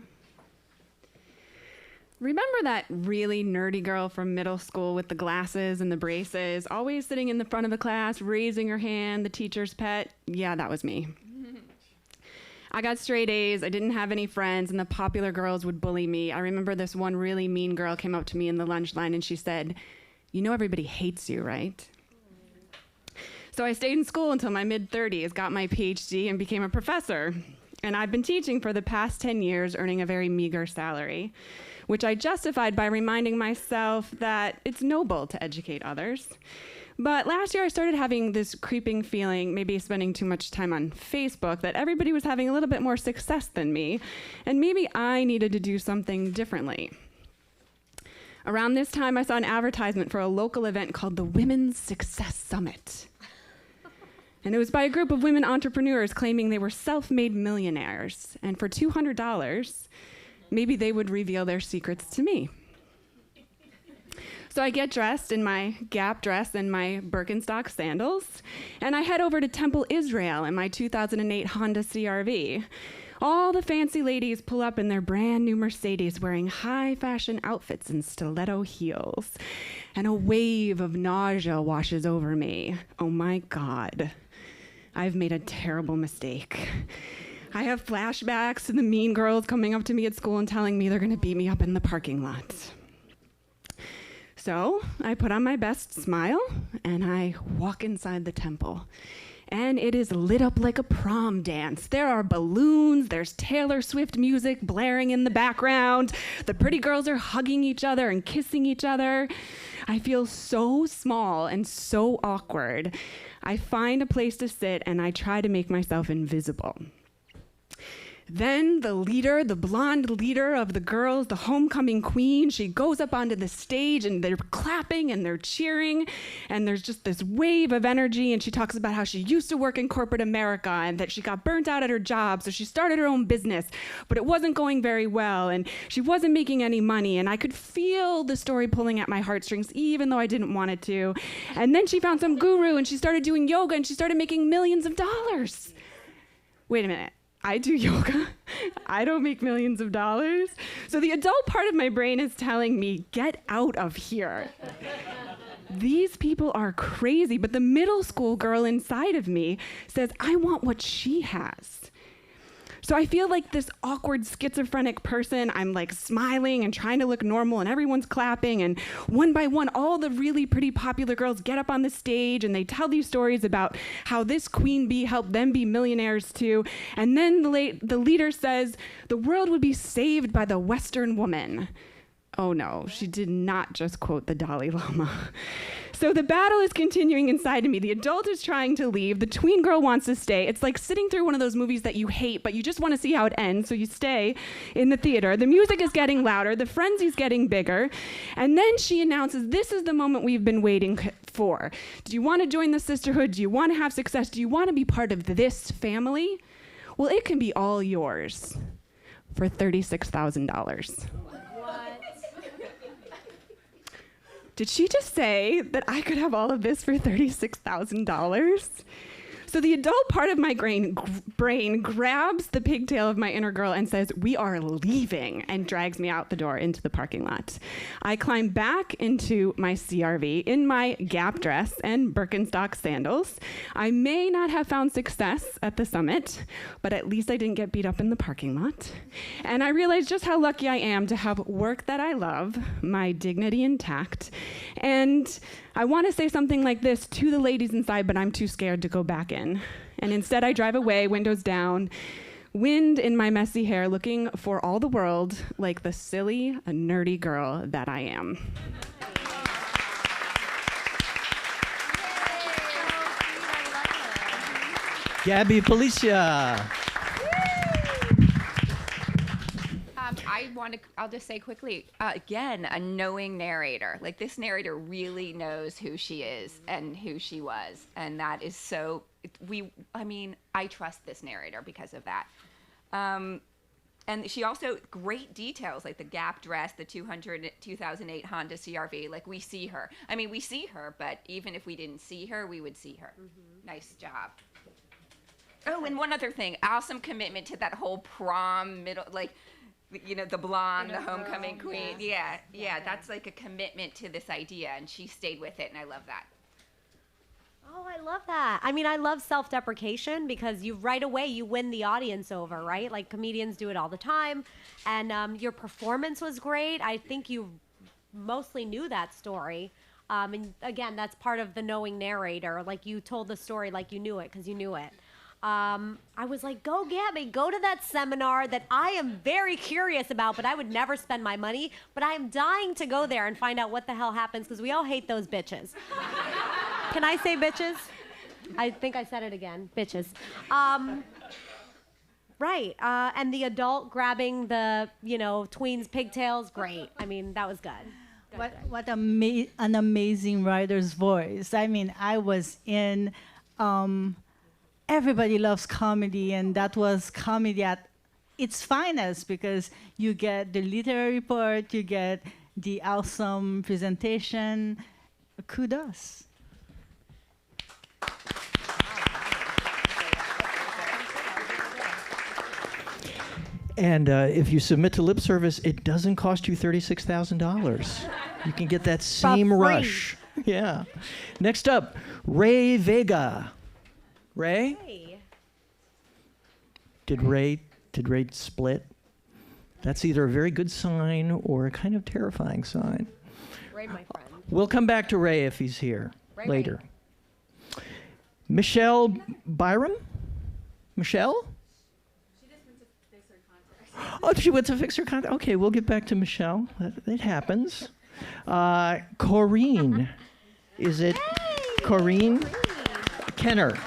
Remember that really nerdy girl from middle school with the glasses and the braces, always sitting in the front of the class, raising her hand, the teacher's pet? Yeah, that was me. I got straight A's, I didn't have any friends, and the popular girls would bully me. I remember this one really mean girl came up to me in the lunch line and she said, "You know everybody hates you, right?" So I stayed in school until my mid-30s, got my PhD, and became a professor. And I've been teaching for the past 10 years, earning a very meager salary, which I justified by reminding myself that it's noble to educate others. But last year I started having this creeping feeling, maybe spending too much time on Facebook, that everybody was having a little bit more success than me, and maybe I needed to do something differently. Around this time, I saw an advertisement for a local event called the Women's Success Summit. And it was by a group of women entrepreneurs claiming they were self-made millionaires, and for $200, maybe they would reveal their secrets to me. So I get dressed in my Gap dress and my Birkenstock sandals, and I head over to Temple, Israel in my 2008 Honda CR-V. All the fancy ladies pull up in their brand new Mercedes wearing high fashion outfits and stiletto heels. And a wave of nausea washes over me. Oh my God. I've made a terrible mistake. I have flashbacks to the mean girls coming up to me at school and telling me they're gonna beat me up in the parking lot. So I put on my best smile and I walk inside the temple. And it is lit up like a prom dance. There are balloons, there's Taylor Swift music blaring in the background. The pretty girls are hugging each other and kissing each other. I feel so small and so awkward. I find a place to sit and I try to make myself invisible. Then the leader, the blonde leader of the girls, the homecoming queen, she goes up onto the stage and they're clapping and they're cheering and there's just this wave of energy, and she talks about how she used to work in corporate America and that she got burnt out at her job, so she started her own business, but it wasn't going very well and she wasn't making any money, and I could feel the story pulling at my heartstrings even though I didn't want it to. And then she found some guru and she started doing yoga and she started making millions of dollars. Wait a minute. I do yoga. I don't make millions of dollars. So the adult part of my brain is telling me, get out of here. These people are crazy, but the middle school girl inside of me says, I want what she has. So I feel like this awkward schizophrenic person. I'm like smiling and trying to look normal and everyone's clapping, and one by one all the really pretty popular girls get up on the stage and they tell these stories about how this queen bee helped them be millionaires too. And then the leader says the world would be saved by the Western woman. Oh no, she did not just quote the Dalai Lama. So the battle is continuing inside of me. The adult is trying to leave. The tween girl wants to stay. It's like sitting through one of those movies that you hate, but you just want to see how it ends, so you stay in the theater. The music is getting louder. The frenzy's getting bigger. And then she announces, this is the moment we've been waiting for. Do you want to join the sisterhood? Do you want to have success? Do you want to be part of this family? Well, it can be all yours for $36,000. Did she just say that I could have all of this for $36,000? So the adult part of my brain grabs the pigtail of my inner girl and says, "We are leaving," and drags me out the door into the parking lot. I climb back into my CRV in my Gap dress and Birkenstock sandals. I may not have found success at the summit, but at least I didn't get beat up in the parking lot. And I realized just how lucky I am to have work that I love, my dignity intact. And I want to say something like this to the ladies inside, but I'm too scared to go back in. And instead I drive away, windows down, wind in my messy hair, looking for all the world like the silly, nerdy girl that I am. Gabby Policia. I'll just say quickly, again, a knowing narrator. Like, this narrator really knows who she is and who she was. And that is so, I trust this narrator because of that. And she also, great details, like the Gap dress, the 2008 Honda CRV. Like, we see her. I mean, we see her, but even if we didn't see her, we would see her. Mm-hmm. Nice job. Oh, and one other thing, awesome commitment to that whole prom middle, like, you know, the blonde, the homecoming queen. Yeah, that's like a commitment to this idea, and she stayed with it, and I love that. Oh, I love that. I mean, I love self-deprecation because right away you win the audience over, right? Like, comedians do it all the time. And your performance was great. I think you mostly knew that story. And again, that's part of the knowing narrator. Like, you told the story like you knew it because you knew it. I was like, go Gabby, go to that seminar that I am very curious about, but I would never spend my money. But I am dying to go there and find out what the hell happens because we all hate those bitches. Can I say bitches? I think I said it again, bitches. Right, and the adult grabbing the, tween's pigtails, great. I mean, that was good. What an amazing writer's voice. I mean, I was in... Everybody loves comedy, and that was comedy at its finest because you get the literary part, you get the awesome presentation. Kudos. And if you submit to lip service, it doesn't cost you $36,000. You can get that same rush. Yeah. Next up, Ray Vega. Ray? Hey. Did Ray split? That's either a very good sign or a kind of terrifying sign. Ray, my friend. We'll come back to Ray if he's here Ray. later. Michelle Byram? Michelle? She just went to fix her contacts. Oh, she went to fix her contacts. Okay, we'll get back to Michelle. It happens. Corrine. Is it Corrine? Kenner.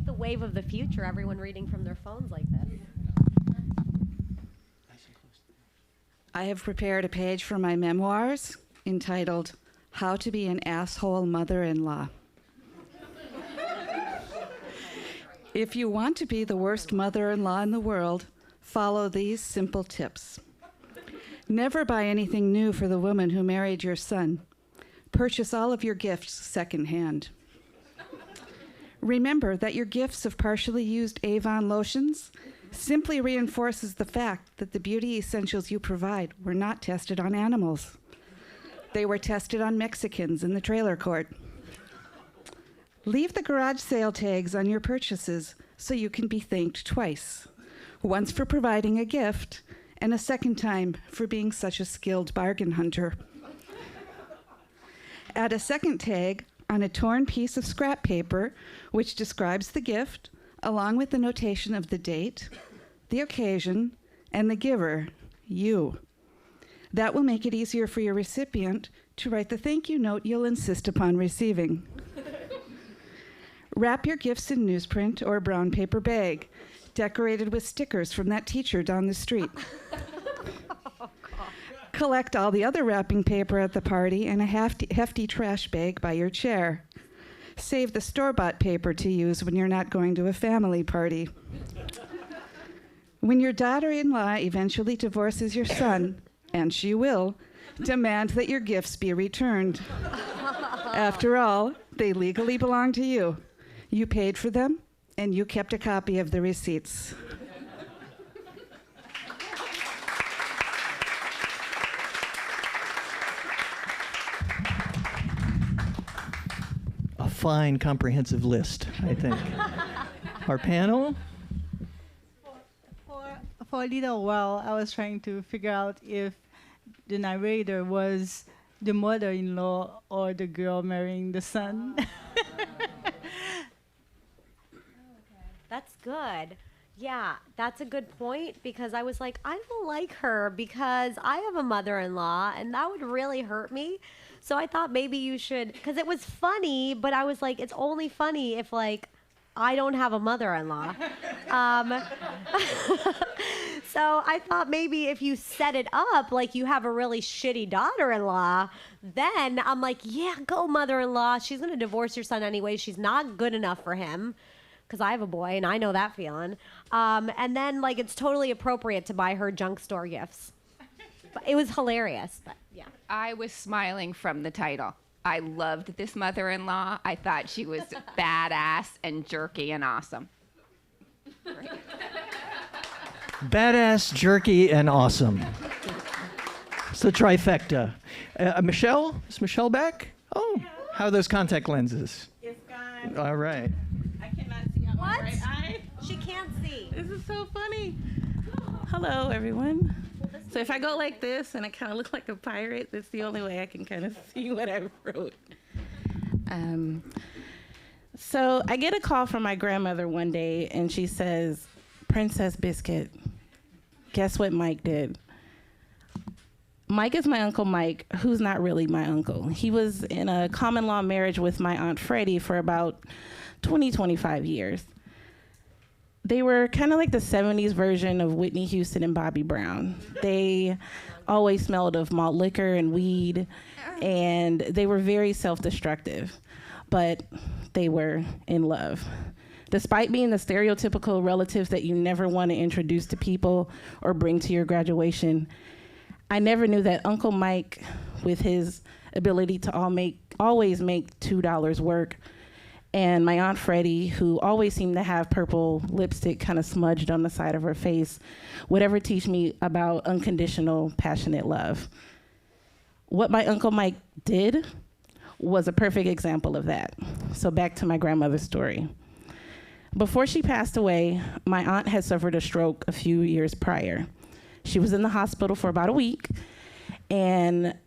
The wave of the future, everyone reading from their phones like this. I have prepared a page for my memoirs entitled How to Be an Asshole Mother-in-Law. If you want to be the worst mother-in-law in the world, follow these simple tips. Never buy anything new for the woman who married your son. Purchase all of your gifts secondhand. Remember that your gifts of partially used Avon lotions simply reinforces the fact that the beauty essentials you provide were not tested on animals. They were tested on Mexicans in the trailer court. Leave the garage sale tags on your purchases so you can be thanked twice. Once for providing a gift, and a second time for being such a skilled bargain hunter. Add a second tag on a torn piece of scrap paper, which describes the gift, along with the notation of the date, the occasion, and the giver, you. That will make it easier for your recipient to write the thank you note you'll insist upon receiving. Wrap your gifts in newsprint or brown paper bag, decorated with stickers from that teacher down the street. Collect all the other wrapping paper at the party in a hefty trash bag by your chair. Save the store-bought paper to use when you're not going to a family party. When your daughter-in-law eventually divorces your son, and she will, demand that your gifts be returned. After all, they legally belong to you. You paid for them, and you kept a copy of the receipts. A fine, comprehensive list, I think. Our panel? For a little while, I was trying to figure out if the narrator was the mother-in-law or the girl marrying the son. That's good. Yeah, that's a good point because I was like, I don't like her because I have a mother-in-law and that would really hurt me. So I thought maybe you should, because it was funny, but I was like, it's only funny if like I don't have a mother-in-law. So I thought maybe if you set it up like you have a really shitty daughter-in-law, then I'm like, yeah, go mother-in-law. She's going to divorce your son anyway. She's not good enough for him because I have a boy and I know that feeling. And then like it's totally appropriate to buy her junk store gifts. But it was hilarious, but yeah. I was smiling from the title. I loved this mother-in-law. I thought she was badass and jerky and awesome. Great. Badass, jerky, and awesome. It's the trifecta. Michelle? Is Michelle back? Oh, how are those contact lenses? It's gone. All right. I cannot see on What? my right eye. She can't see. This is so funny. Hello, everyone. So if I go like this and I kind of look like a pirate, that's the only way I can kind of see what I wrote. So I get a call from my grandmother one day, and she says, Princess Biscuit, guess what Mike did? Mike is my Uncle Mike, who's not really my uncle. He was in a common law marriage with my Aunt Freddie for about 25 years. They were kind of like the 70s version of Whitney Houston and Bobby Brown. They always smelled of malt liquor and weed, and they were very self-destructive, but they were in love. Despite being the stereotypical relatives that you never want to introduce to people or bring to your graduation, I never knew that Uncle Mike, with his ability to always make $2 work, and my Aunt Freddie, who always seemed to have purple lipstick kind of smudged on the side of her face, would ever teach me about unconditional, passionate love. What my Uncle Mike did was a perfect example of that. So back to my grandmother's story. Before she passed away, my aunt had suffered a stroke a few years prior. She was in the hospital for about a week, and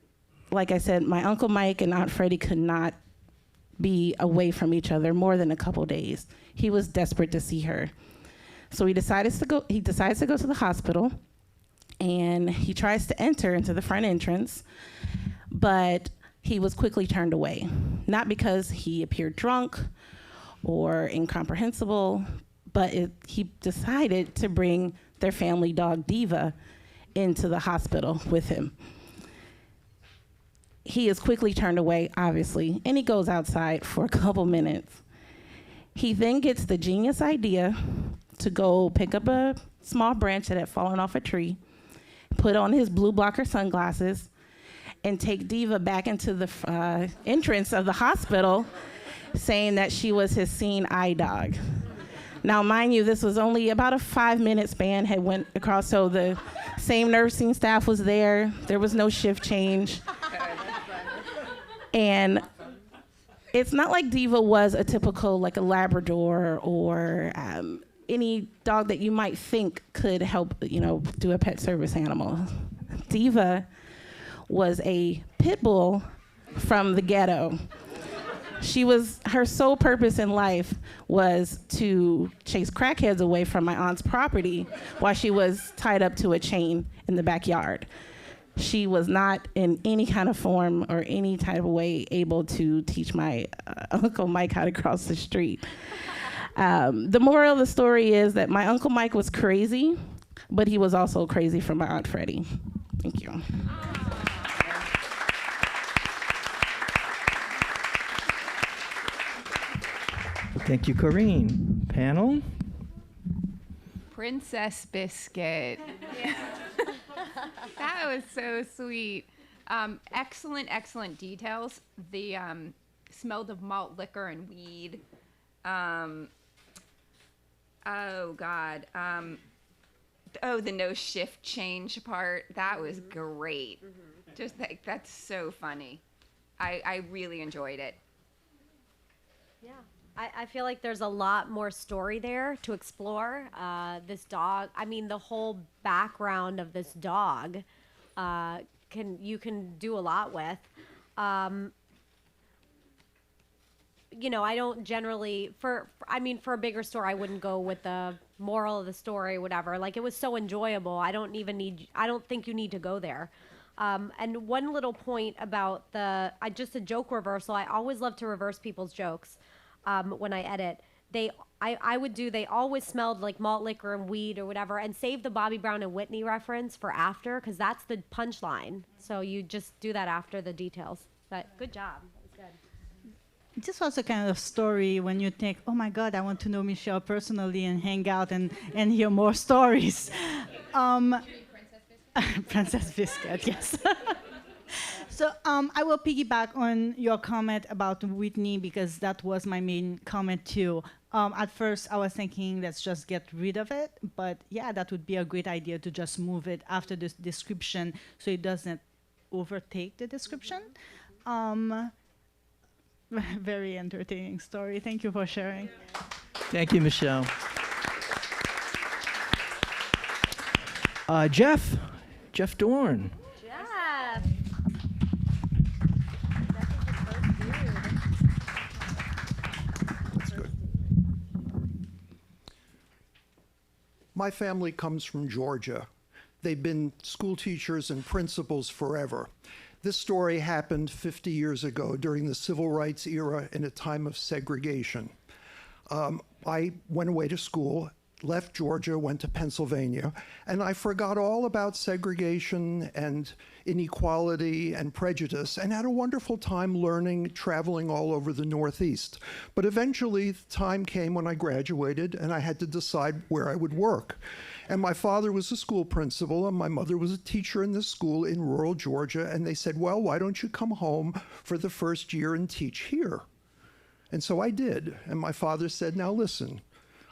like I said, my Uncle Mike and Aunt Freddie could not be away from each other more than a couple days. He was desperate to see her. So he decides to go to the hospital, and he tries to enter into the front entrance, but he was quickly turned away. Not because he appeared drunk or incomprehensible, but he decided to bring their family dog Diva into the hospital with him. He is quickly turned away, obviously, and he goes outside for a couple minutes. He then gets the genius idea to go pick up a small branch that had fallen off a tree, put on his blue blocker sunglasses, and take Diva back into the entrance of the hospital, saying that she was his seeing eye dog. Now, mind you, this was only about a 5-minute span had went across, so the same nursing staff was there. There was no shift change. And it's not like Diva was a typical, like a Labrador or any dog that you might think could help, do a pet service animal. Diva was a pit bull from the ghetto. Her sole purpose in life was to chase crackheads away from my aunt's property while she was tied up to a chain in the backyard. She was not in any kind of form or any type of way able to teach my Uncle Mike how to cross the street. The moral of the story is that my Uncle Mike was crazy, but he was also crazy for my Aunt Freddie. Thank you. Thank you, Corrine. Panel? Princess Biscuit. That was so sweet. Excellent details. The smelled of malt liquor and weed. Oh God. The no shift change part. That was great. Just like, that's so funny. I really enjoyed it. Yeah. I feel like there's a lot more story there to explore. This dog, I mean, the whole background of this dog, you can do a lot with. You know, I don't generally for a bigger story, I wouldn't go with the moral of the story, whatever. Like, it was so enjoyable. I don't think you need to go there. And one little point about just a joke reversal. I always love to reverse people's jokes. When I edit, they always smelled like malt liquor and weed or whatever, and save the Bobby Brown and Whitney reference for after, because that's the punchline. So you just do that after the details. But good job. That was good. This was a kind of story when you think, oh my God, I want to know Michelle personally and hang out and hear more stories. Princess Biscuit, yes. So I will piggyback on your comment about Whitney, because that was my main comment too. At first, I was thinking, let's just get rid of it. But yeah, that would be a great idea to just move it after the description so it doesn't overtake the description. Very entertaining story. Thank you for sharing. Thank you, Michelle. Jeff Dorn. Jeff. That's good. My family comes from Georgia. They've been school teachers and principals forever. This story happened 50 years ago during the civil rights era in a time of segregation. I went away to school, left Georgia, went to Pennsylvania, and I forgot all about segregation and inequality and prejudice, and had a wonderful time learning, traveling all over the Northeast. But eventually, the time came when I graduated, and I had to decide where I would work. And my father was a school principal, and my mother was a teacher in this school in rural Georgia, and they said, well, why don't you come home for the first year and teach here? And so I did, and my father said, now listen,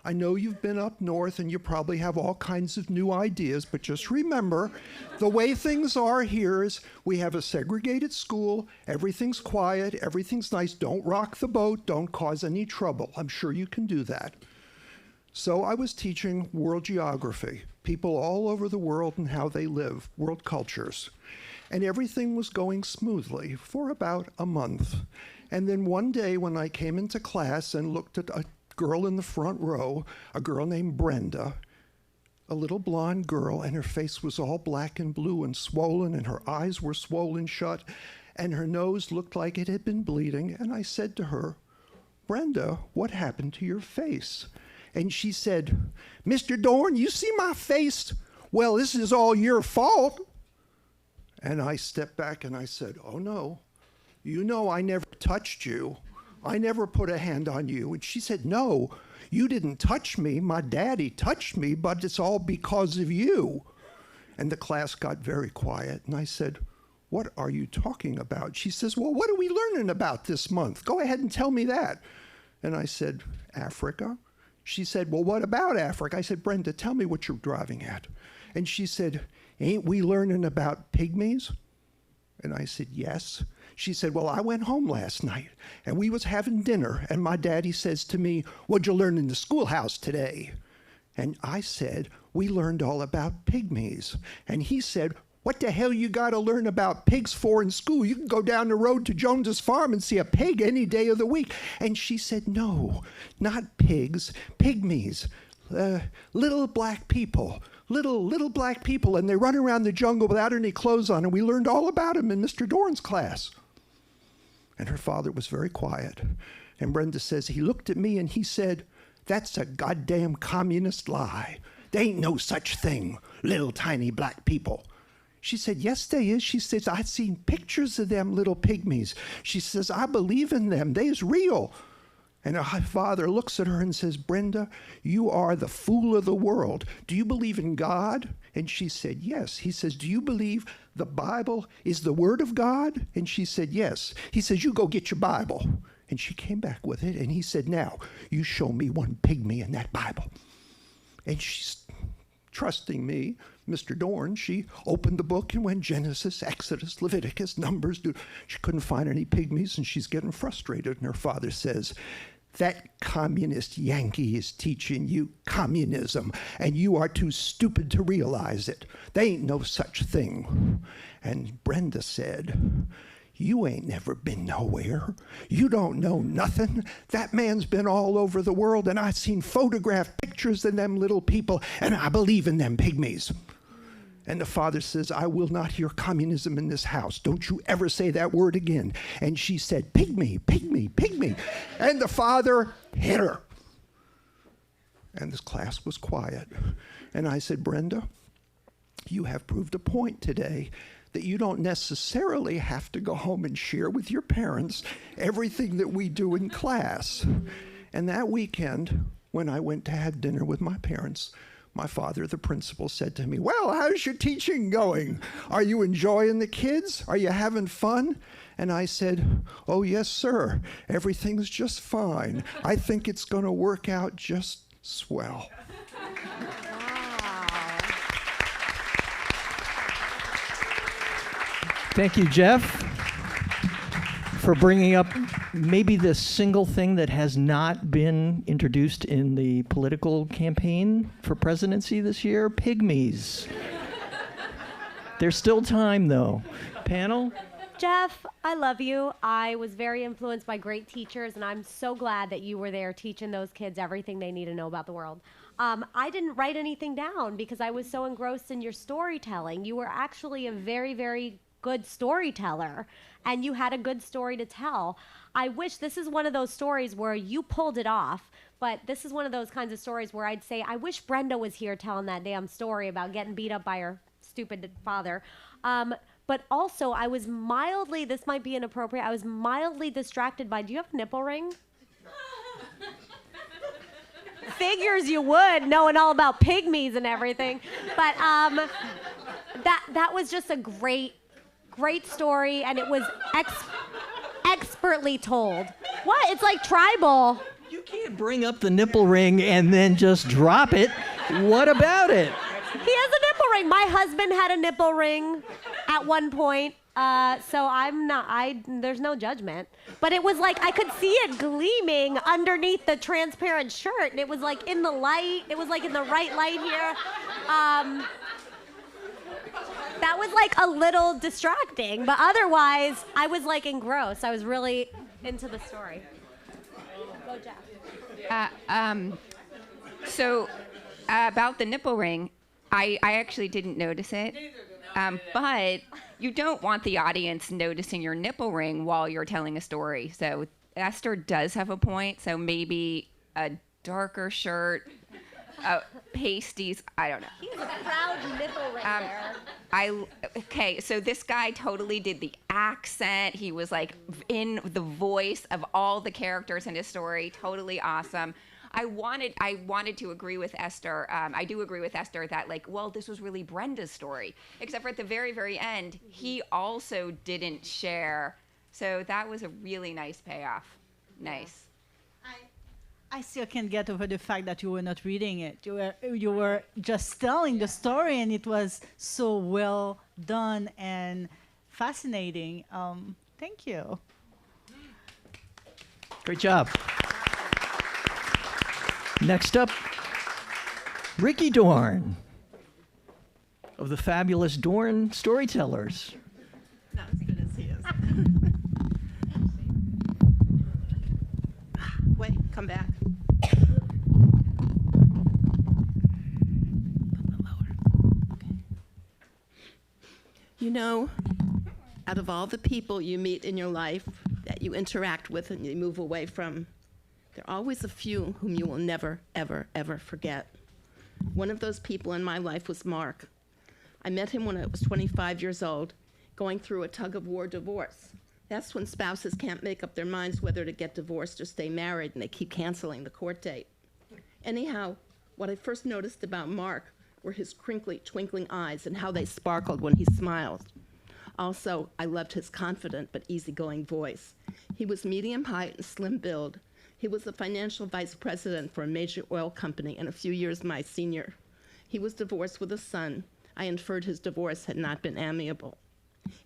I know you've been up north and you probably have all kinds of new ideas, but just remember, the way things are here is we have a segregated school, everything's quiet, everything's nice, don't rock the boat, don't cause any trouble. I'm sure you can do that. So I was teaching world geography, people all over the world and how they live, world cultures. And everything was going smoothly for about a month. And then one day when I came into class and looked at a girl in the front row, a girl named Brenda, a little blonde girl, and her face was all black and blue and swollen, and her eyes were swollen shut, and her nose looked like it had been bleeding. And I said to her, Brenda, what happened to your face? And she said, Mr. Dorn, you see my face? Well, this is all your fault. And I stepped back and I said, oh no, you know I never touched you. I never put a hand on you. And she said, no, you didn't touch me. My daddy touched me, but it's all because of you. And the class got very quiet. And I said, what are you talking about? She says, well, what are we learning about this month? Go ahead and tell me that. And I said, Africa. She said, well, what about Africa? I said, Brenda, tell me what you're driving at. And she said, ain't we learning about pygmies? And I said, yes. She said, well, I went home last night and we was having dinner and my daddy says to me, what'd you learn in the schoolhouse today? And I said, we learned all about pygmies. And he said, what the hell you gotta learn about pigs for in school? You can go down the road to Jones's farm and see a pig any day of the week. And she said, no, not pigs, pygmies, little black people. Little black people, and they run around the jungle without any clothes on, and we learned all about them in Mr. Dorn's class. And her father was very quiet. And Brenda says, he looked at me and he said, that's a goddamn communist lie. There ain't no such thing, little tiny black people. She said, yes, there is. She says, I've seen pictures of them little pygmies. She says, I believe in them. They is real. And her father looks at her and says, Brenda, you are the fool of the world. Do you believe in God? And she said, yes. He says, do you believe the Bible is the word of God? And she said, yes. He says, you go get your Bible. And she came back with it. And he said, now, you show me one pygmy in that Bible. And she's trusting me, Mr. Dorn. She opened the book and went Genesis, Exodus, Leviticus, Numbers. She couldn't find any pygmies, and she's getting frustrated. And her father says, that communist Yankee is teaching you communism, and you are too stupid to realize it. There ain't no such thing. And Brenda said, you ain't never been nowhere. You don't know nothing. That man's been all over the world, and I've seen photographed pictures of them little people, and I believe in them pygmies. And the father says, I will not hear communism in this house. Don't you ever say that word again. And she said, pygmy, pygmy, pygmy. And the father hit her. And this class was quiet. And I said, Brenda, you have proved a point today that you don't necessarily have to go home and share with your parents everything that we do in class. And that weekend, when I went to have dinner with my parents, my father, the principal, said to me, well, how's your teaching going? Are you enjoying the kids? Are you having fun? And I said, oh, yes, sir. Everything's just fine. I think it's going to work out just swell. Thank you, Jeff, for bringing up maybe the single thing that has not been introduced in the political campaign for presidency this year, pygmies. There's still time, though. Panel? Jeff, I love you. I was very influenced by great teachers, and I'm so glad that you were there teaching those kids everything they need to know about the world. I didn't write anything down because I was so engrossed in your storytelling. You were actually a very, very good storyteller, and you had a good story to tell. I wish this is one of those stories where you pulled it off, but this is one of those kinds of stories where I'd say, I wish Brenda was here telling that damn story about getting beat up by her stupid father. But also, I was mildly, this might be inappropriate, I was mildly distracted by, do you have a nipple ring? Figures you would, knowing all about pygmies and everything. But that was just a great story, and it was expertly told. What? It's like tribal. You can't bring up the nipple ring and then just drop it. What about it? He has a nipple ring. My husband had a nipple ring at one point, so there's no judgment. But it was like I could see it gleaming underneath the transparent shirt, and it was like in the light. It was like in the right light here. That was like a little distracting, but otherwise, I was like engrossed. I was really into the story. Go, Jeff. So about the nipple ring, I actually didn't notice it. But you don't want the audience noticing your nipple ring while you're telling a story. So Esther does have a point. So maybe a darker shirt, pasties, I don't know. He has a proud nipple ring there. Okay, so this guy totally did the accent. He was like in the voice of all the characters in his story. Totally awesome. I wanted to agree with Esther. I do agree with Esther that this was really Brenda's story, except for at the very, very end, he also didn't share. So that was a really nice payoff. Nice. I still can't get over the fact that you were not reading it. You were just telling the story, and it was so well done and fascinating. Thank you. Great job. Next up, Ricky Dorn of the fabulous Dorn Storytellers. Not as good as he is. Wait, come back. You know, out of all the people you meet in your life that you interact with and you move away from, there are always a few whom you will never, ever, ever forget. One of those people in my life was Mark. I met him when I was 25 years old, going through a tug-of-war divorce. That's when spouses can't make up their minds whether to get divorced or stay married, and they keep canceling the court date. Anyhow, what I first noticed about Mark were his crinkly, twinkling eyes and how they sparkled when he smiled. Also, I loved his confident but easygoing voice. He was medium height and slim build. He was the financial vice president for a major oil company and a few years my senior. He was divorced with a son. I inferred his divorce had not been amiable.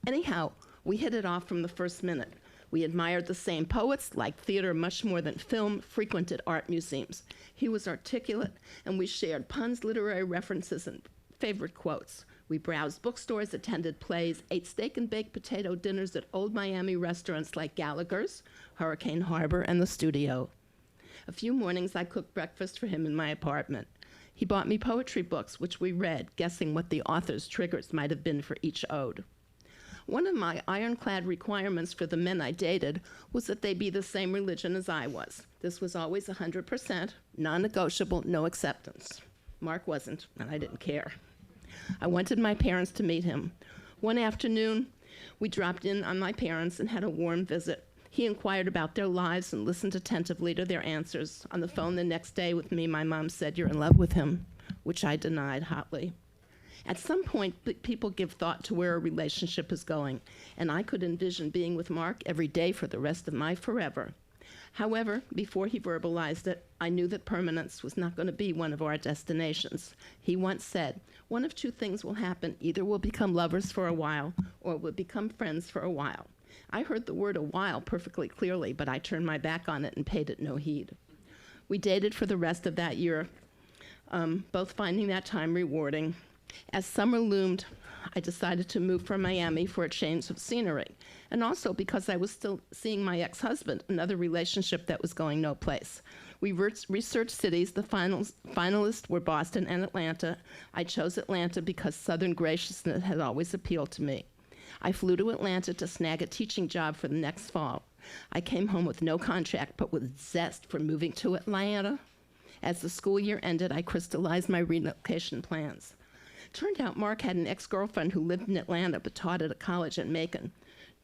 Anyhow, we hit it off from the first minute. We admired the same poets, liked theater much more than film, frequented art museums. He was articulate, and we shared puns, literary references, and favorite quotes. We browsed bookstores, attended plays, ate steak and baked potato dinners at old Miami restaurants like Gallagher's, Hurricane Harbor, and the Studio. A few mornings I cooked breakfast for him in my apartment. He bought me poetry books, which we read, guessing what the author's triggers might have been for each ode. One of my ironclad requirements for the men I dated was that they be the same religion as I was. This was always 100%, non-negotiable, no acceptance. Mark wasn't, and I didn't care. I wanted my parents to meet him. One afternoon, we dropped in on my parents and had a warm visit. He inquired about their lives and listened attentively to their answers. On the phone the next day with me, my mom said, "You're in love with him," which I denied hotly. At some point, people give thought to where a relationship is going, and I could envision being with Mark every day for the rest of my forever. However, before he verbalized it, I knew that permanence was not going to be one of our destinations. He once said, "One of two things will happen. Either we'll become lovers for a while, or we'll become friends for a while." I heard the word "a while" perfectly clearly, but I turned my back on it and paid it no heed. We dated for the rest of that year, both finding that time rewarding. As summer loomed, I decided to move from Miami for a change of scenery, and also because I was still seeing my ex-husband, another relationship that was going no place. We researched cities. The finalists were Boston and Atlanta. I chose Atlanta because Southern graciousness had always appealed to me. I flew to Atlanta to snag a teaching job for the next fall. I came home with no contract, but with zest for moving to Atlanta. As the school year ended, I crystallized my relocation plans. Turned out Mark had an ex-girlfriend who lived in Atlanta but taught at a college in Macon.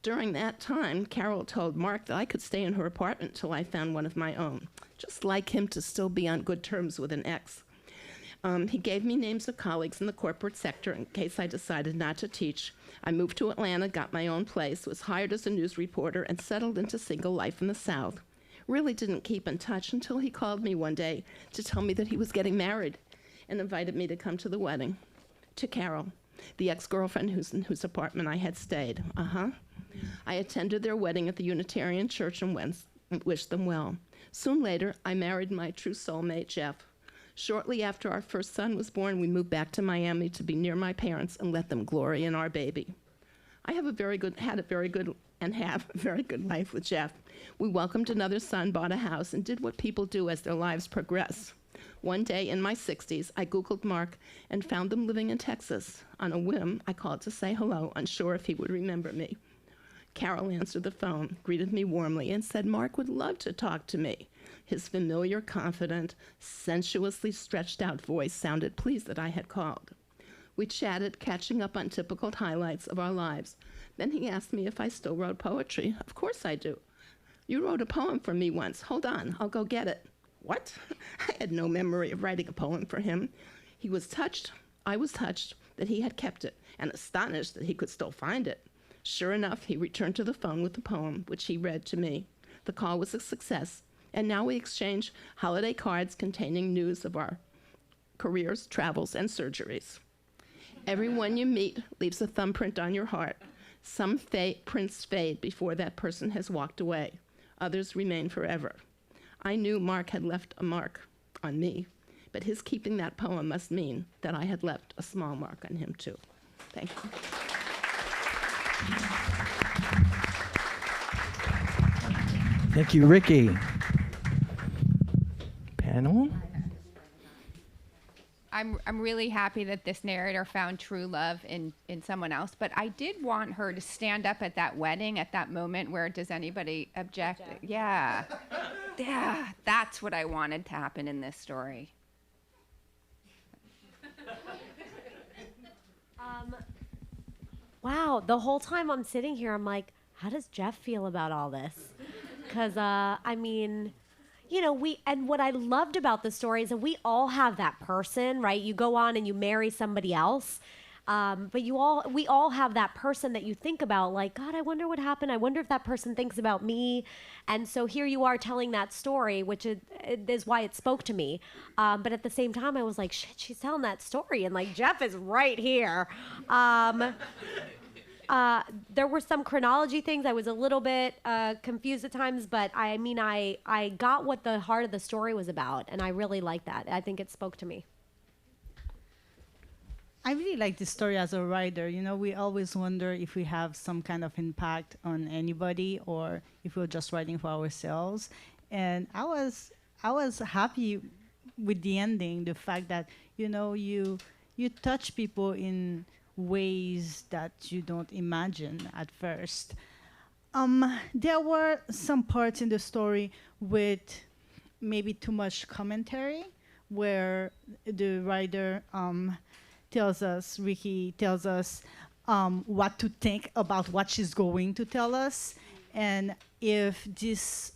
During that time, Carol told Mark that I could stay in her apartment till I found one of my own, just like him to still be on good terms with an ex. He gave me names of colleagues in the corporate sector in case I decided not to teach. I moved to Atlanta, got my own place, was hired as a news reporter, and settled into single life in the South. Really didn't keep in touch until he called me one day to tell me that he was getting married and invited me to come to the wedding. To Carol, the ex-girlfriend in whose apartment I had stayed. I attended their wedding at the Unitarian Church and wished them well. Soon later, I married my true soulmate, Jeff. Shortly after our first son was born, we moved back to Miami to be near my parents and let them glory in our baby. I have a very good life with Jeff. We welcomed another son, bought a house, and did what people do as their lives progress. One day in my 60s, I Googled Mark and found them living in Texas. On a whim, I called to say hello, unsure if he would remember me. Carol answered the phone, greeted me warmly, and said Mark would love to talk to me. His familiar, confident, sensuously stretched out voice sounded pleased that I had called. We chatted, catching up on typical highlights of our lives. Then he asked me if I still wrote poetry. Of course I do. You wrote a poem for me once. Hold on, I'll go get it. What? I had no memory of writing a poem for him. He was touched, I was touched, that he had kept it, and astonished that he could still find it. Sure enough, he returned to the phone with the poem, which he read to me. The call was a success, and now we exchange holiday cards containing news of our careers, travels, and surgeries. Everyone you meet leaves a thumbprint on your heart. Some prints fade before that person has walked away. Others remain forever. I knew Mark had left a mark on me, but his keeping that poem must mean that I had left a small mark on him too. Thank you. Thank you, Ricky. Panel? I'm really happy that this narrator found true love in someone else, but I did want her to stand up at that wedding at that moment where does anybody object? Yeah. Yeah, that's what I wanted to happen in this story. Wow, the whole time I'm sitting here, I'm like, how does Jeff feel about all this? Because, I mean, you know, what I loved about the story is that we all have that person, right? You go on and you marry somebody else. But we all have that person that you think about, like, God, I wonder what happened. I wonder if that person thinks about me. And so here you are telling that story, which is why it spoke to me. But at the same time, I was like, shit, she's telling that story. And like, Jeff is right here. There were some chronology things. I was a little bit confused at times, but I mean, I got what the heart of the story was about. And I really liked that. I think it spoke to me. I really like this story as a writer. You know, we always wonder if we have some kind of impact on anybody or if we're just writing for ourselves. And I was happy with the ending, the fact that, you know, you touch people in ways that you don't imagine at first. There were some parts in the story with maybe too much commentary where the writer Ricky tells us what to think about what she's going to tell us. And if this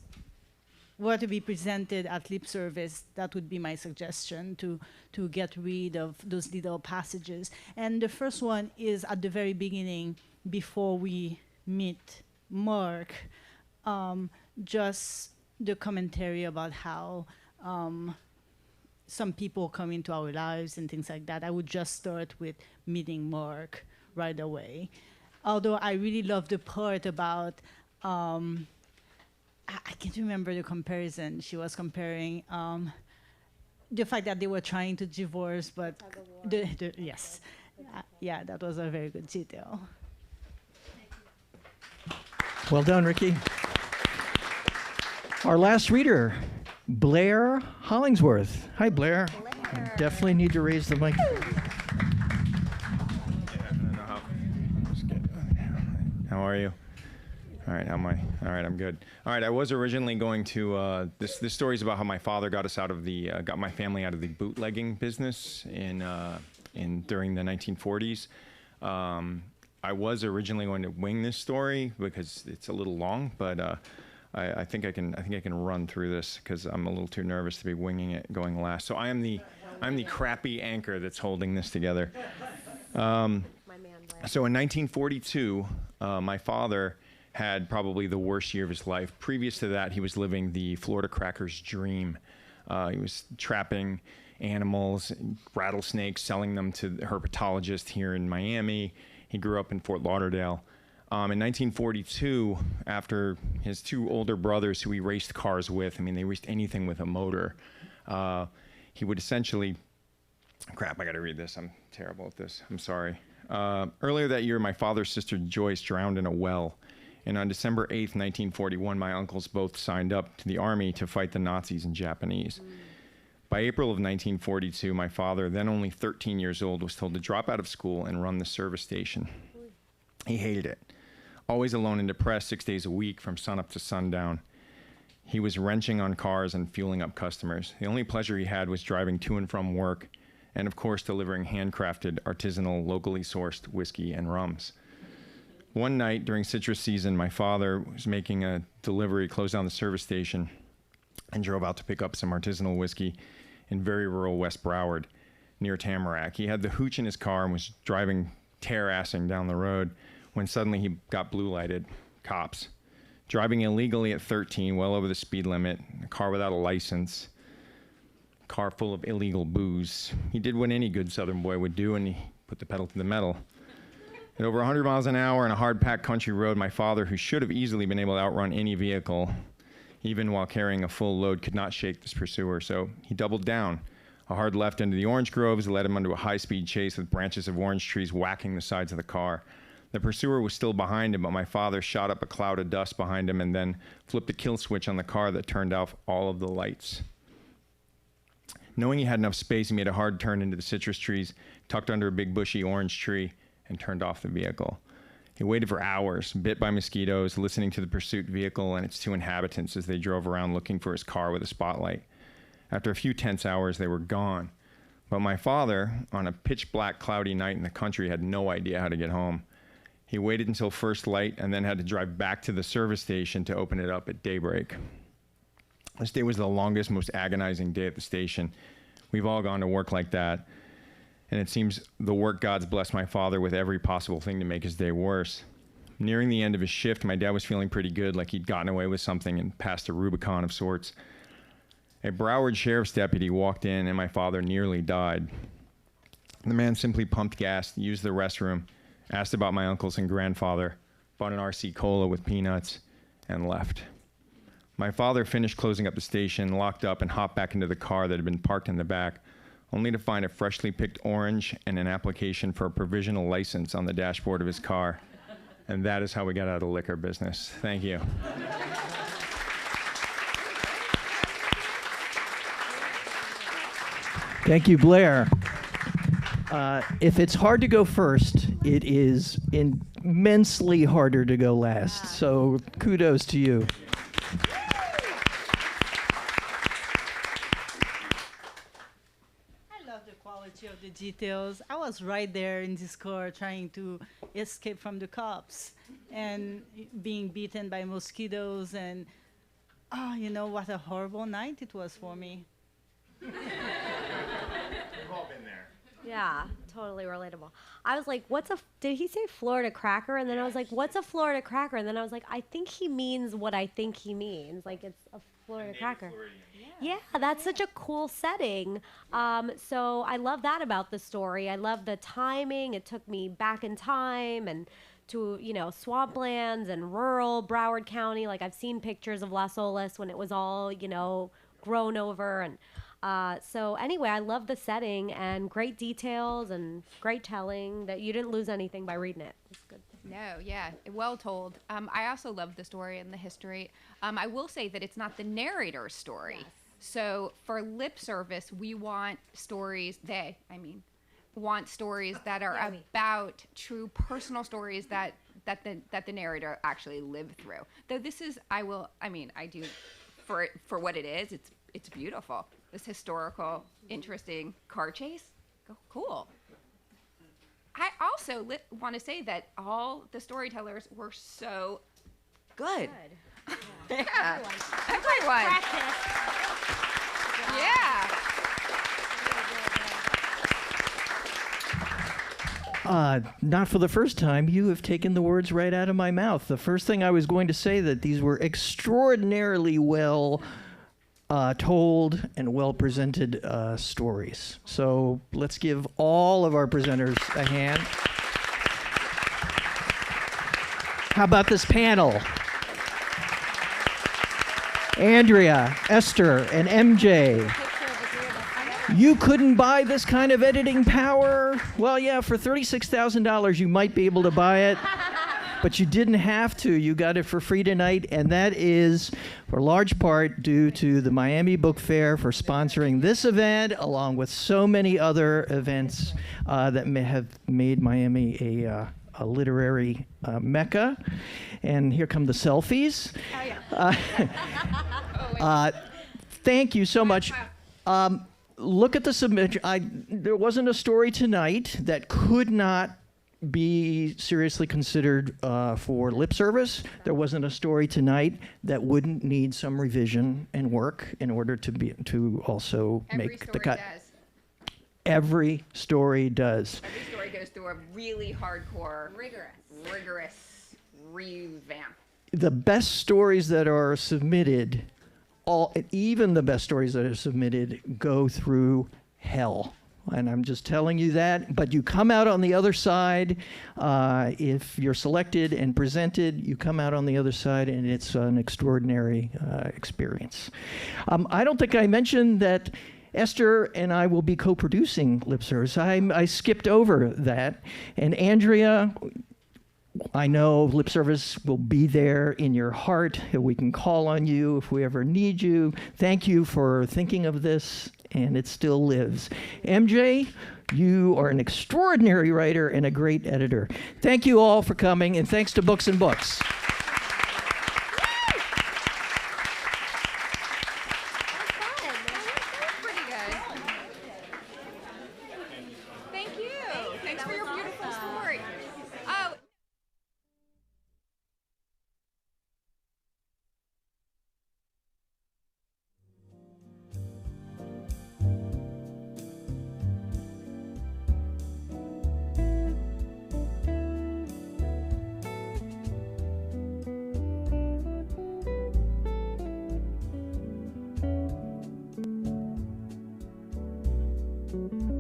were to be presented at lip service, that would be my suggestion, to get rid of those little passages. And the first one is at the very beginning, before we meet Mark, just the commentary about how some people come into our lives and things like that. I would just start with meeting Mark right away. Although I really love the part about, I can't remember the comparison. She was comparing the fact that they were trying to divorce, but yes. Yeah, that was a very good detail. Well done, Ricky. Our last reader, Blair Hollingsworth. Hi, Blair. Definitely need to raise the mic. How are you? All right, how am I? All right, I'm good. All right, I was originally going to, this story is about how my father got us out of got my family out of the bootlegging business during the 1940s. I was originally going to wing this story because it's a little long, but I think I can run through this because I'm a little too nervous to be winging it going last. So I'm the crappy anchor that's holding this together. So in 1942, my father had probably the worst year of his life. Previous to that, he was living the Florida cracker's dream. He was trapping animals, rattlesnakes, selling them to the herpetologist here in Miami. He grew up in Fort Lauderdale. In 1942, after his two older brothers who he raced cars with, I mean, they raced anything with a motor, he would essentially, crap, I gotta read this, I'm terrible at this, I'm sorry. Earlier that year, my father's sister Joyce drowned in a well. And on December 8th, 1941, my uncles both signed up to the army to fight the Nazis and Japanese. By April of 1942, my father, then only 13 years old, was told to drop out of school and run the service station. He hated it. Always alone and depressed 6 days a week from sunup to sundown. He was wrenching on cars and fueling up customers. The only pleasure he had was driving to and from work and, of course, delivering handcrafted, artisanal, locally sourced whiskey and rums. One night during citrus season, my father was making a delivery, closed down the service station, and drove out to pick up some artisanal whiskey in very rural West Broward near Tamarack. He had the hooch in his car and was driving tear-assing down the road when suddenly he got blue lighted. Cops. Driving illegally at 13, well over the speed limit, a car without a license, a car full of illegal booze. He did what any good Southern boy would do, and he put the pedal to the metal. At over 100 miles an hour on a hard-packed country road, my father, who should have easily been able to outrun any vehicle, even while carrying a full load, could not shake this pursuer, so he doubled down. A hard left into the orange groves led him onto a high-speed chase with branches of orange trees whacking the sides of the car. The pursuer was still behind him, but my father shot up a cloud of dust behind him and then flipped a kill switch on the car that turned off all of the lights. Knowing he had enough space, he made a hard turn into the citrus trees, tucked under a big bushy orange tree, and turned off the vehicle. He waited for hours, bit by mosquitoes, listening to the pursuit vehicle and its two inhabitants as they drove around looking for his car with a spotlight. After a few tense hours, they were gone. But my father, on a pitch black, cloudy night in the country, had no idea how to get home. He waited until first light and then had to drive back to the service station to open it up at daybreak. This day was the longest, most agonizing day at the station. We've all gone to work like that, and it seems the work gods blessed my father with every possible thing to make his day worse. Nearing the end of his shift, my dad was feeling pretty good, like he'd gotten away with something and passed a Rubicon of sorts. A Broward sheriff's deputy walked in, and my father nearly died. The man simply pumped gas, used the restroom, asked about my uncles and grandfather, bought an RC Cola with peanuts, and left. My father finished closing up the station, locked up, and hopped back into the car that had been parked in the back, only to find a freshly picked orange and an application for a provisional license on the dashboard of his car. And that is how we got out of the liquor business. Thank you. Thank you, Blair. If it's hard to go first, it is immensely harder to go last. So kudos to you. I love the quality of the details. I was right there in this car trying to escape from the cops and being beaten by mosquitoes. And, oh, you know, what a horrible night it was for me. We've all been there. Yeah, totally relatable. I was like, did he say Florida cracker? And then I was like, what's a Florida cracker? And then I was like, I think he means what I think he means. Like, it's a Florida cracker. Yeah, that's such a cool setting. So I love that about the story. I love the timing. It took me back in time and to, swamplands and rural Broward County. Like, I've seen pictures of Las Olas when it was all, grown over. And so anyway, I love the setting and great details and great telling. That you didn't lose anything by reading it. It's good. No, yeah, well told. I also love the story and the history. I will say that it's not the narrator's story. Yes. So for lip service, we want stories, want stories that are about true personal stories that the narrator actually lived through. Though this is, I do, for what it is, it's beautiful. This historical, interesting car chase, cool. I also want to say that all the storytellers were so good. Yeah. Everyone. Yeah. Not for the first time, you have taken the words right out of my mouth. The first thing I was going to say that these were extraordinarily well told and well-presented stories. So let's give all of our presenters a hand. How about this panel? Andrea, Esther, and MJ. You couldn't buy this kind of editing power? Well, yeah, for $36,000 you might be able to buy it. But you didn't have to. You got it for free tonight, and that is for large part due to the Miami Book Fair for sponsoring this event, along with so many other events that may have made Miami a literary mecca. And here come the selfies. Thank you so much. Look at the submission. There wasn't a story tonight that could not be seriously considered for lip service. There wasn't a story tonight that wouldn't need some revision and work in order to also make the cut. Every story does. Every story goes through a really hardcore, rigorous revamp. The best stories that are submitted, even the best stories that are submitted, go through hell. And I'm just telling you that, but you come out on the other side. If you're selected and presented, you come out on the other side, and it's an extraordinary experience. I don't think I mentioned that Esther and I will be co-producing Lip Service. I skipped over that. And Andrea, I know Lip Service will be there in your heart. We can call on you if we ever need you. Thank you for thinking of this, and it still lives. MJ, you are an extraordinary writer and a great editor. Thank you all for coming, and thanks to Books and Books. you.